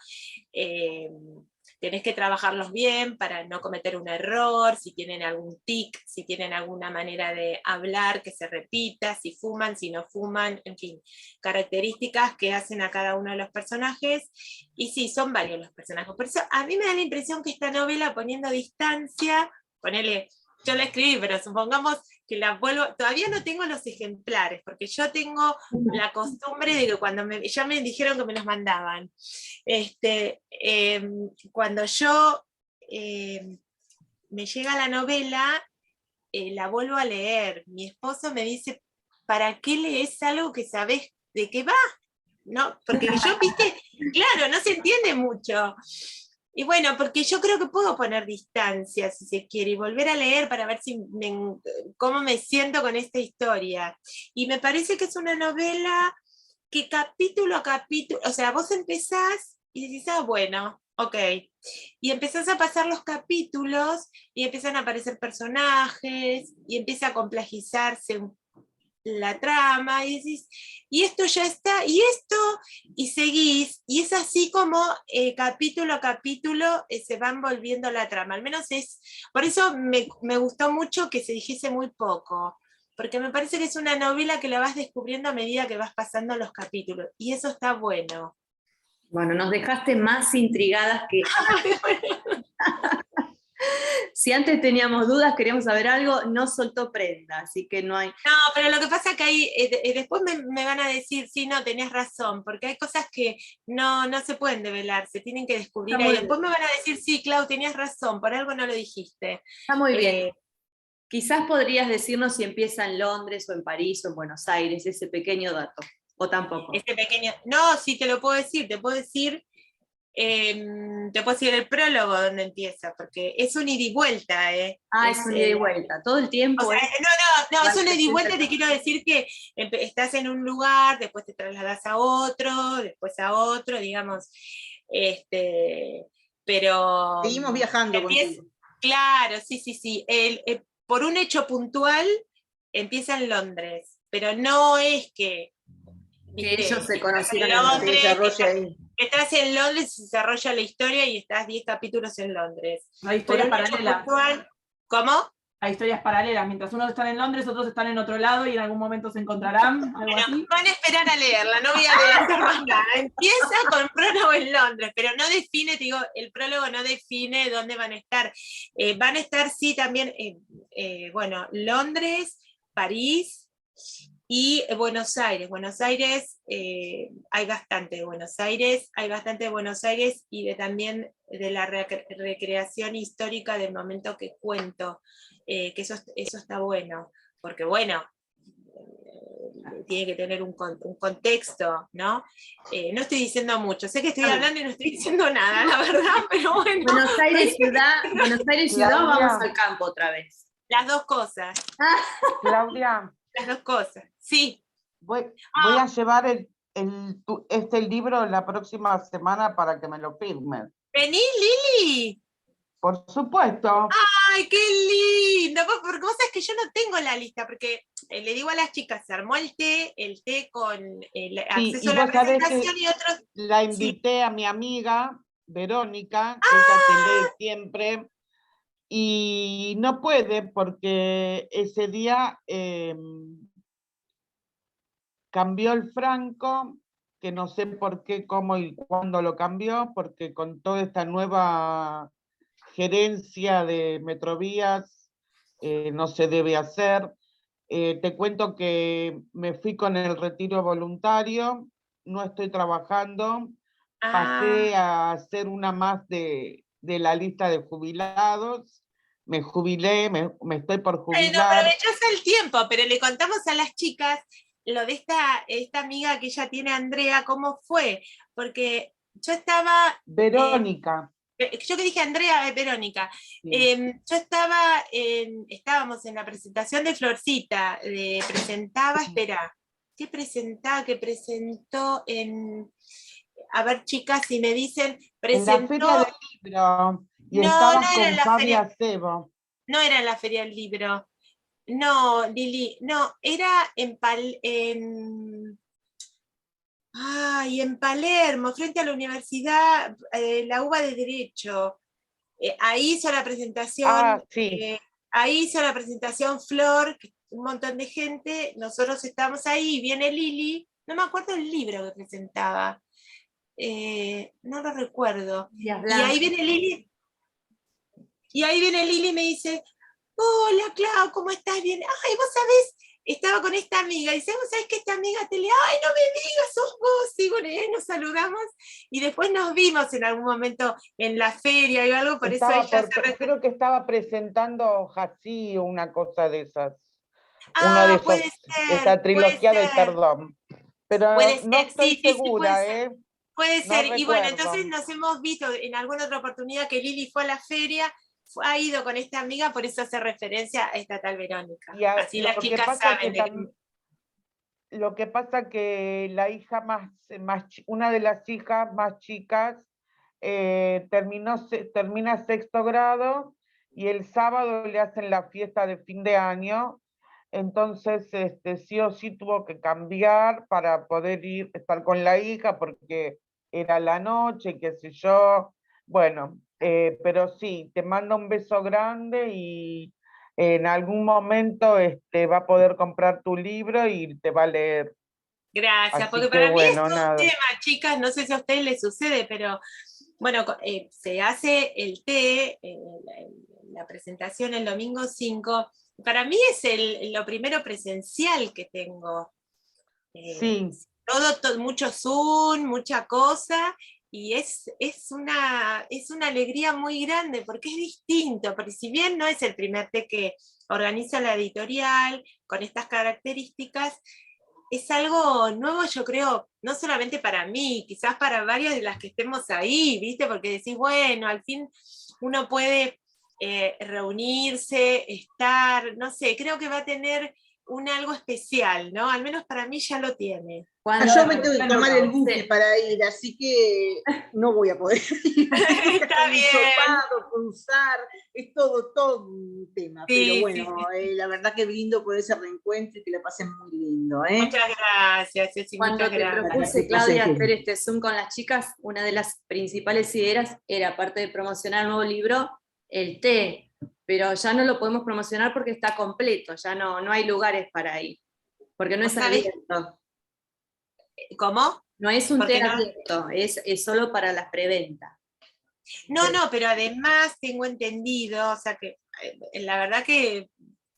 S2: Tenés que trabajarlos bien para no cometer un error, si tienen algún tic, si tienen alguna manera de hablar que se repita, si fuman, si no fuman, en fin, características que hacen a cada uno de los personajes. Y sí, son varios los personajes. Por eso a mí me da la impresión que esta novela, poniendo distancia, yo la escribí, pero supongamos que la vuelvo, todavía no tengo los ejemplares, porque yo tengo la costumbre de que cuando ya me dijeron que me los mandaban, cuando yo me llega la novela, la vuelvo a leer. Mi esposo me dice, ¿para qué lees algo que sabés de qué va? ¿No? Porque yo, viste, claro, no se entiende mucho. Y bueno, porque yo creo que puedo poner distancia, si se quiere, y volver a leer para ver cómo me siento con esta historia. Y me parece que es una novela que capítulo a capítulo, o sea, vos empezás y decís, bueno, ok. Y empezás a pasar los capítulos y empiezan a aparecer personajes y empieza a complejizarse la trama y decís, y esto ya está, y esto, y seguís, y es así como capítulo a capítulo se van volviendo la trama, al menos por eso me gustó mucho que se dijese muy poco, porque me parece que es una novela que la vas descubriendo a medida que vas pasando los capítulos, y eso está bueno.
S1: Bueno, nos dejaste más intrigadas que... Si antes teníamos dudas, queríamos saber algo, no soltó prenda, así que no hay...
S2: No, pero lo que pasa es que ahí después me van a decir, sí, no, tenías razón, porque hay cosas que no se pueden develar, se tienen que descubrir
S1: Está
S2: ahí.
S1: muy
S2: Después me van a decir, sí, Clau, tenías razón, por algo no lo dijiste.
S1: Está muy bien. Quizás podrías decirnos si empieza en Londres o en París o en Buenos Aires, ese pequeño dato, o tampoco.
S2: Ese pequeño... No, sí te lo puedo decir, te puedo decir el prólogo donde empieza, porque es un ida y vuelta.
S1: Ah, es un ida y vuelta, todo el tiempo.
S2: O sea, no, es un ida y vuelta, te quiero decir que estás en un lugar, después te trasladas a otro, después a otro, digamos, pero...
S3: Seguimos viajando contigo.
S2: Claro, sí. Por un hecho puntual empieza en Londres, pero no es que...
S1: Que ellos se conocieron
S3: en Londres,
S2: estás en Londres, se desarrolla la historia y estás 10 capítulos en Londres.
S4: Hay historias paralelas.
S2: ¿Cómo?
S4: Hay historias paralelas, mientras unos están en Londres, otros están en otro lado y en algún momento se encontrarán, algo así.
S2: Van a esperar a leerla, no voy a adelantar más nada. Empieza con prólogo en Londres, pero no define, te digo, el prólogo no define dónde van a estar. Van a estar, sí, también, Londres, París y Buenos Aires. Buenos Aires, hay bastante de Buenos Aires, y también de la recreación histórica del momento que cuento, que eso está bueno, porque tiene que tener un contexto, ¿no? No estoy diciendo mucho, sé que estoy hablando y no estoy diciendo nada, la verdad, pero bueno.
S1: Buenos Aires ciudad, vamos al campo otra vez.
S2: Las dos cosas.
S5: Claudia.
S2: Las dos cosas, sí.
S5: Voy a llevar este libro la próxima semana para que me lo firmen.
S2: ¿Vení, Lili?
S5: Por supuesto.
S2: ¡Ay, qué lindo! Porque vos sabés que yo no tengo la lista, porque le digo a las chicas, se armó el té con el acceso a la presentación y otros...
S5: La invité a mi amiga, Verónica, que ella te lee siempre, y no puede porque ese día cambió el franco, que no sé por qué, cómo y cuándo lo cambió, porque con toda esta nueva gerencia de Metrovías no se debe hacer. Te cuento que me fui con el retiro voluntario, no estoy trabajando, pasé a hacer una más de la lista de jubilados, me jubilé, me estoy por jubilar.
S2: No, aprovechás el tiempo, pero le contamos a las chicas lo de esta amiga que ella tiene, Andrea, ¿cómo fue? Porque yo estaba...
S5: Verónica.
S2: Yo que dije Andrea, Verónica. Sí. Yo estábamos en la presentación de Florcita, presentaba, espera, ¿qué presentaba? Que presentó en... A ver, chicas, si me dicen, presentó...
S5: En la Feria del Libro, y estaba con Fabi Acebo.
S2: No era en la Feria del Libro. No, Lili, no, era en Palermo, frente a la universidad, la UBA de Derecho. Ahí hizo la presentación,
S5: sí.
S2: Ahí hizo la presentación Flor, un montón de gente, nosotros estamos ahí, viene Lili, no me acuerdo el libro que presentaba, no lo recuerdo. Y ahí viene Lili, y me dice, hola Clau, ¿cómo estás? Bien. Ay, vos sabés, estaba con esta amiga, y dice, vos sabés que esta amiga te lee, ay, no me digas, sos vos, y bueno, y nos saludamos, y después nos vimos en algún momento en la feria y algo, por eso ella
S5: creo que estaba presentando Hassi o una cosa de esas.
S2: Puede ser.
S5: Esa trilogía de Perdón. Pero no estoy segura,
S2: Puede ser,
S5: no
S2: y bueno, entonces nos hemos visto en alguna otra oportunidad que Lili fue a la feria, ha ido con esta amiga, por eso hace referencia a esta tal Verónica. Así las chicas saben.
S5: lo que pasa que la hija una de las hijas más chicas termina sexto grado y el sábado le hacen la fiesta de fin de año, entonces sí o sí tuvo que cambiar para poder estar con la hija porque era la noche, qué sé yo, bueno, pero sí, te mando un beso grande y en algún momento va a poder comprar tu libro y te va a leer.
S2: Gracias,
S5: Así
S2: porque
S5: que
S2: para mí es
S5: bueno,
S2: todo un
S5: nada.
S2: tema, chicas, no sé si a ustedes les sucede, pero bueno, se hace el té, la presentación el domingo 5, para mí es lo primero presencial que tengo.
S5: Sí.
S2: Mucho Zoom, mucha cosa, y es una alegría muy grande, porque es distinto, porque si bien no es el primer té que organiza la editorial, con estas características, es algo nuevo, yo creo, no solamente para mí, quizás para varias de las que estemos ahí, ¿viste? Porque decís, bueno, al fin uno puede reunirse, estar, no sé, creo que va a tener algo especial, ¿no? Al menos para mí ya lo tiene.
S3: Yo me tengo que tomar el buque para ir, así que no voy a poder ir.
S2: Está bien.
S3: Hisopado, cruzar, es todo un tema.
S2: Sí,
S3: pero bueno,
S2: sí.
S3: La verdad que brindo por ese reencuentro y que la pasen muy lindo.
S2: Muchas gracias, Ceci,
S1: Cuando
S2: muchas
S1: te
S2: gracias.
S1: propuse, Claudia, hacer este Zoom con las chicas, una de las principales ideas era, aparte de promocionar el nuevo libro, el té, pero ya no lo podemos promocionar porque está completo, ya no hay lugares para ir, porque no es abierto.
S2: ¿Cómo?
S1: No es un té
S2: no?
S1: abierto, es solo para las preventas.
S2: No, pero además tengo entendido, o sea que la verdad que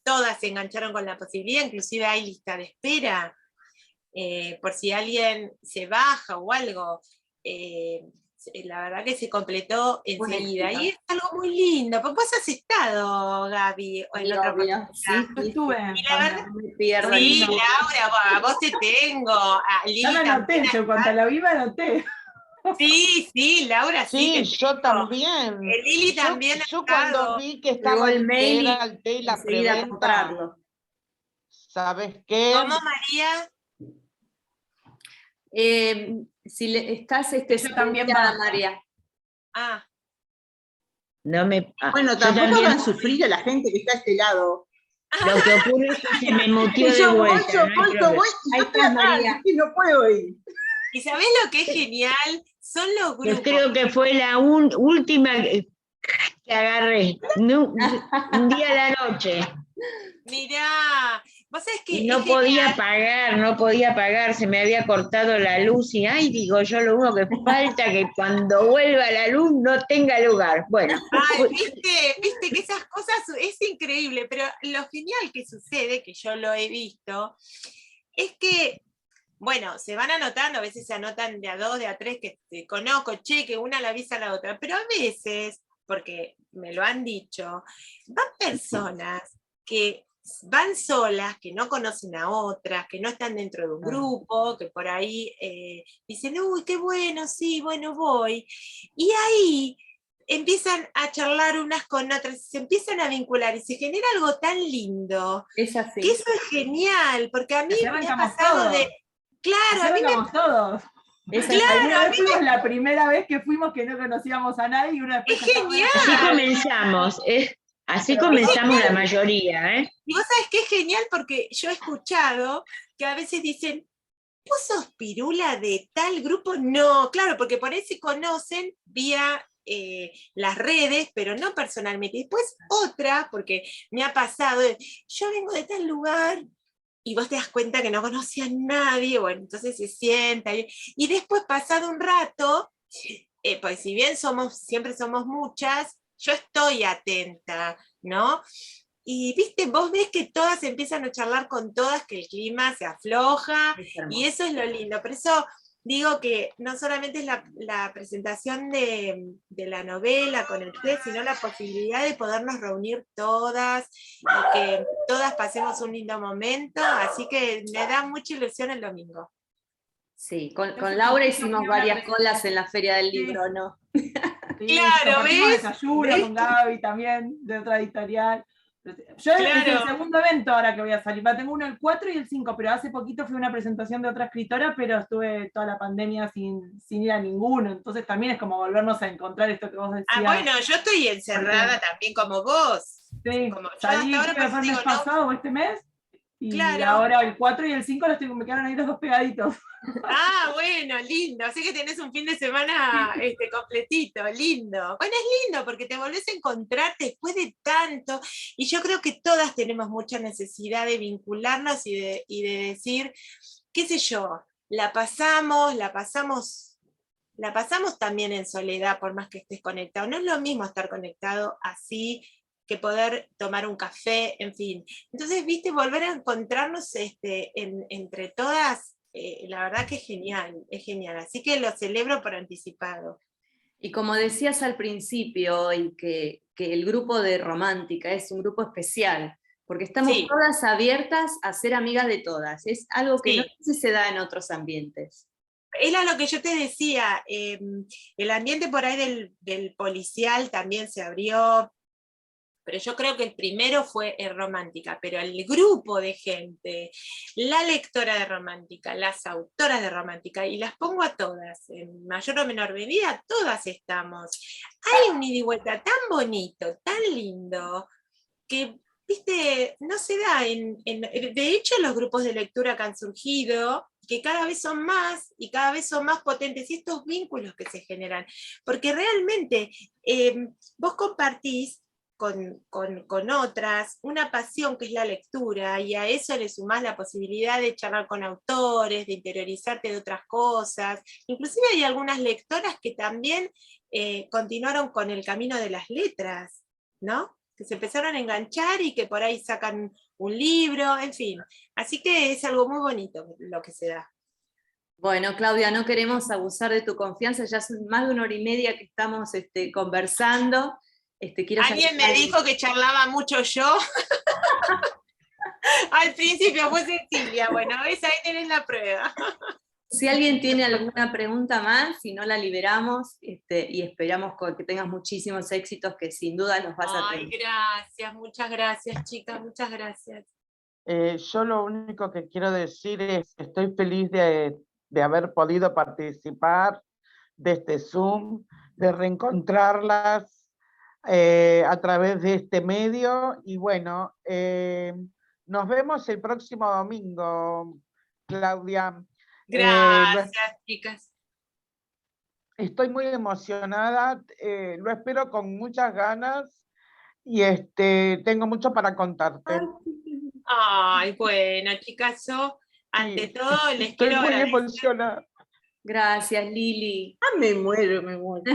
S2: todas se engancharon con la posibilidad, inclusive hay lista de espera, por si alguien se baja o algo. La verdad que se completó enseguida. Y es algo muy lindo, porque vos has estado, Gaby, en otra oportunidad.
S1: Sí,
S4: estuve.
S2: Y la verdad, sí, Laura, vos te tengo.
S4: Ya me anoté, yo cuando la vi me anoté.
S2: Sí, Laura,
S5: sí. Sí, yo también.
S2: Lili también.
S5: Yo cuando vi que estaba
S1: el mail
S5: era el té y la preventa,
S1: comprarlo.
S5: ¿Sabes qué?
S2: ¿Cómo, María?
S1: Si estás
S4: también va.
S1: María.
S2: Ah.
S6: No me,
S3: bueno, tampoco hagan sufrir a la gente que está a este lado.
S6: Lo que ocurre es que se me mutió de vuelta.
S3: Yo estoy acá, y no puedo ir.
S2: ¿Y sabés lo que es genial? Son los grupos.
S6: Yo creo que fue la última que agarré, un día a la noche.
S2: Mirá, vos sabés que
S6: no podía pagar, se me había cortado la luz y digo yo, lo único que falta que cuando vuelva la luz no tenga lugar. Bueno.
S2: Viste que esas cosas es increíble, pero lo genial que sucede, que yo lo he visto, es que bueno, se van anotando, a veces se anotan de a 2, de a 3, que te conozco, que una la avisa a la otra, pero a veces, porque me lo han dicho, van personas que van solas, que no conocen a otras, que no están dentro de un grupo, que por ahí dicen, uy, qué bueno, sí, bueno, voy. Y ahí empiezan a charlar unas con otras, se empiezan a vincular y se genera algo tan lindo.
S1: Es así.
S2: Que eso es genial, porque a mí me ha pasado
S4: todos.
S2: de... Claro, a mí
S4: todos.
S2: Claro,
S4: fuimos la primera vez que fuimos que no conocíamos a nadie y una vez
S2: es genial.
S6: Así comenzamos la mayoría, ¿eh?
S2: Y vos sabés que es genial porque yo he escuchado que a veces dicen, ¿vos sos pirula de tal grupo? No, claro, porque por ahí se conocen vía las redes, pero no personalmente. Y después otra, porque me ha pasado, yo vengo de tal lugar, y vos te das cuenta que no conocía a nadie, bueno, entonces se sienta, y después pasado un rato, pues si bien siempre somos muchas, yo estoy atenta, ¿no? Y viste, vos ves que todas empiezan a charlar con todas, que el clima se afloja, y eso es lo lindo. Por eso digo que no solamente es la presentación de la novela con el té, sino la posibilidad de podernos reunir todas y que todas pasemos un lindo momento, así que me da mucha ilusión el domingo.
S1: Sí, con Laura hicimos varias colas en la Feria del Libro, ¿no?
S4: Sí,
S2: claro, ¿ves?
S4: Desayuno con Gaby también, de otra editorial. Yo es el
S2: Claro.
S4: segundo evento ahora que voy a salir. Tengo uno el 4 y el 5, pero hace poquito fue una presentación de otra escritora, pero estuve toda la pandemia sin ir a ninguno. Entonces también es como volvernos a encontrar esto que vos decías.
S2: Ah, bueno, yo estoy encerrada también como vos.
S4: Sí,
S2: Como yo
S4: salí
S2: hasta ahora,
S4: creo que
S2: por
S4: fue el
S2: eso
S4: mes
S2: digo, no,
S4: pasado o este mes, y
S2: claro.
S4: ahora el 4 y el 5 me quedaron ahí los dos pegaditos.
S2: Ah, bueno, lindo. Así que tenés un fin de semana completito, lindo. Bueno, es lindo porque te volvés a encontrar después de tanto. Y yo creo que todas tenemos mucha necesidad de vincularnos y de decir, qué sé yo, la pasamos también en soledad, por más que estés conectado. No es lo mismo estar conectado así que poder tomar un café, en fin. Entonces, viste, volver a encontrarnos entre todas, la verdad que es genial. Así que lo celebro por anticipado.
S1: Y como decías al principio, y que el grupo de Romántica es un grupo especial, porque estamos
S2: Sí.
S1: todas abiertas a ser amigas de todas. Es algo que no
S2: Sí.
S1: sé si se da en otros ambientes.
S2: Era lo que yo te decía, el ambiente por ahí del policial también se abrió, pero yo creo que el primero fue Romántica, pero el grupo de gente, la lectora de Romántica, las autoras de Romántica, y las pongo a todas, en mayor o menor medida, todas estamos. Hay un ida y vuelta tan bonito, tan lindo, que, viste, no se da. De hecho, los grupos de lectura que han surgido, que cada vez son más y cada vez son más potentes, y estos vínculos que se generan, porque realmente vos compartís con otras una pasión que es la lectura, y a eso le sumás la posibilidad de charlar con autores, de interiorizarte de otras cosas. Inclusive hay algunas lectoras que también continuaron con el camino de las letras, ¿no? Que se empezaron a enganchar y que por ahí sacan un libro, en fin. Así que es algo muy bonito lo que se da.
S1: Bueno, Claudia, no queremos abusar de tu confianza, ya son más de 1 hora y media que estamos conversando. Quiero
S2: Alguien me dijo que charlaba mucho yo. Al principio fue Cecilia. Bueno, ves, ahí tenés la prueba.
S1: Si alguien tiene alguna pregunta más, si no la liberamos, y esperamos que tengas muchísimos éxitos que sin duda nos vas a
S2: Ay,
S1: tener.
S2: gracias, muchas gracias, chicas, muchas gracias.
S5: Yo lo único que quiero decir es que estoy feliz de haber podido participar de este Zoom, de reencontrarlas a través de este medio, y bueno, nos vemos el próximo domingo, Claudia.
S2: Gracias, chicas.
S5: Estoy muy emocionada, lo espero con muchas ganas, y tengo mucho para contarte.
S2: Ay, bueno, chicas, yo ante
S5: Sí,
S2: todo les
S5: estoy
S2: quiero
S5: muy
S2: agradecer.
S5: emocionada.
S1: Gracias, Lili.
S3: Ah, me muero, me muero.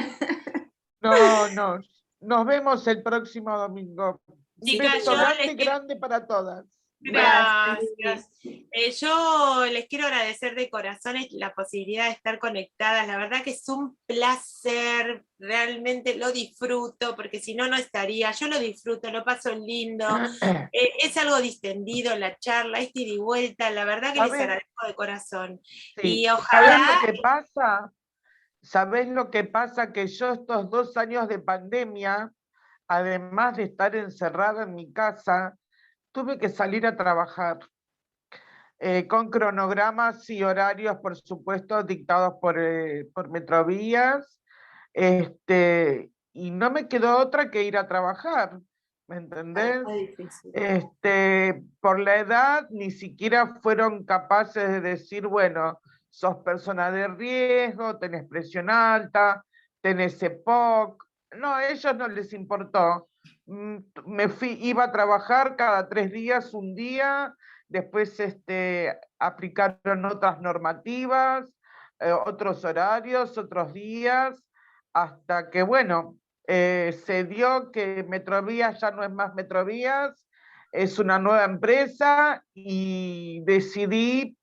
S5: No, nos vemos el próximo domingo. Un
S2: Chicas,
S5: beso
S2: yo
S5: grande,
S2: les quiero...
S5: grande para todas.
S2: Gracias. Yo les quiero agradecer de corazón la posibilidad de estar conectadas. La verdad que es un placer, realmente lo disfruto, porque si no, no estaría. Yo lo disfruto, lo paso lindo. Es algo distendido la charla, ida y vuelta. La verdad que les agradezco de corazón.
S5: Sí.
S2: Y ojalá...
S5: ¿Sabés lo que pasa? ¿Sabés lo que pasa? Que yo estos 2 años de pandemia, además de estar encerrada en mi casa, tuve que salir a trabajar con cronogramas y horarios, por supuesto, dictados por Metrovías, y no me quedó otra que ir a trabajar, ¿me entendés?
S1: Muy difícil.
S5: Por la edad ni siquiera fueron capaces de decir, bueno, sos persona de riesgo, tenés presión alta, tenés EPOC. No, a ellos no les importó. Iba a trabajar cada 3 días, un día, después aplicaron otras normativas, otros horarios, otros días, hasta que, bueno, se dio que Metrovías ya no es más Metrovías, es una nueva empresa, y decidí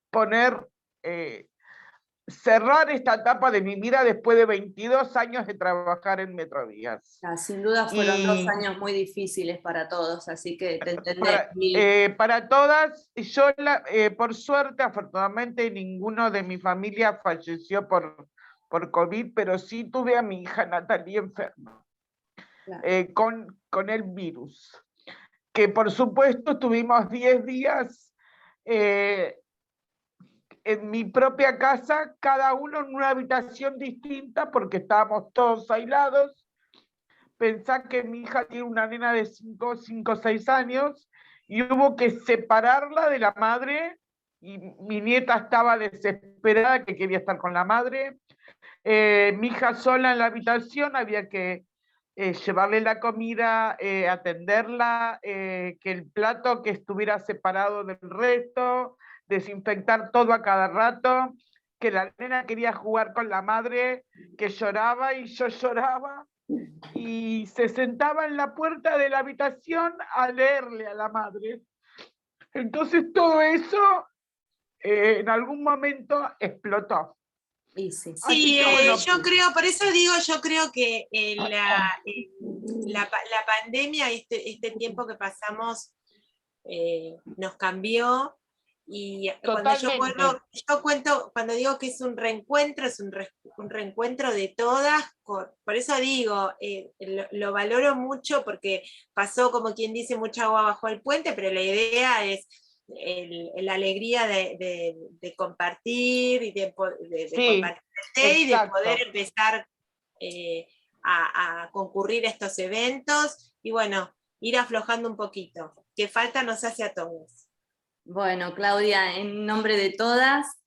S5: cerrar esta etapa de mi vida después de 22 años de trabajar en Metrovías.
S1: Sin duda fueron 2 años muy difíciles para todos, así que te entendemos.
S5: Para todas, yo por suerte, afortunadamente, ninguno de mi familia falleció por COVID, pero sí tuve a mi hija Natalie enferma, claro, con el virus. que por supuesto tuvimos 10 días en mi propia casa, cada uno en una habitación distinta, porque estábamos todos aislados. Pensá que mi hija tiene una nena de 5 o 6 años, y hubo que separarla de la madre, y mi nieta estaba desesperada, que quería estar con la madre. Mi hija sola en la habitación, había que llevarle la comida, atenderla, que el plato que estuviera separado del resto, desinfectar todo a cada rato, que la nena quería jugar con la madre, que lloraba y yo lloraba, y se sentaba en la puerta de la habitación a leerle a la madre. Entonces todo eso en algún momento explotó.
S1: Sí.
S2: Sí,
S5: bueno,
S2: yo creo, por eso digo, yo creo que la pandemia, este tiempo que pasamos, nos cambió. Y cuando digo que es un reencuentro de todas. Por eso digo, lo valoro mucho, porque pasó, como quien dice, mucha agua bajo el puente, pero la idea es la alegría de compartir, y de compartir y de poder empezar a concurrir a estos eventos, y bueno, ir aflojando un poquito, que falta nos hace a todos.
S1: Bueno, Claudia, en nombre de todas,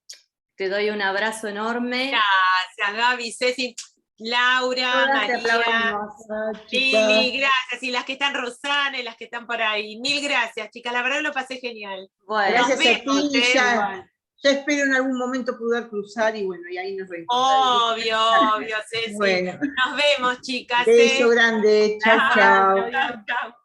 S1: te doy un abrazo enorme.
S2: Gracias, Gaby, Ceci, Laura,
S1: Todas te
S2: María,
S1: aplaudimos.
S2: Lili, gracias, y las que están, Rosana, y las que están por ahí. Mil gracias, chicas, la verdad lo pasé genial.
S1: Bueno,
S3: gracias
S2: nos
S3: a
S2: vemos,
S3: ti, ya espero en algún momento poder cruzar, y bueno, y ahí nos
S2: reencontraremos. Obvio, Ceci.
S3: Bueno.
S2: Nos vemos, chicas.
S3: Beso grande, chao, chao.
S2: Chao, chao.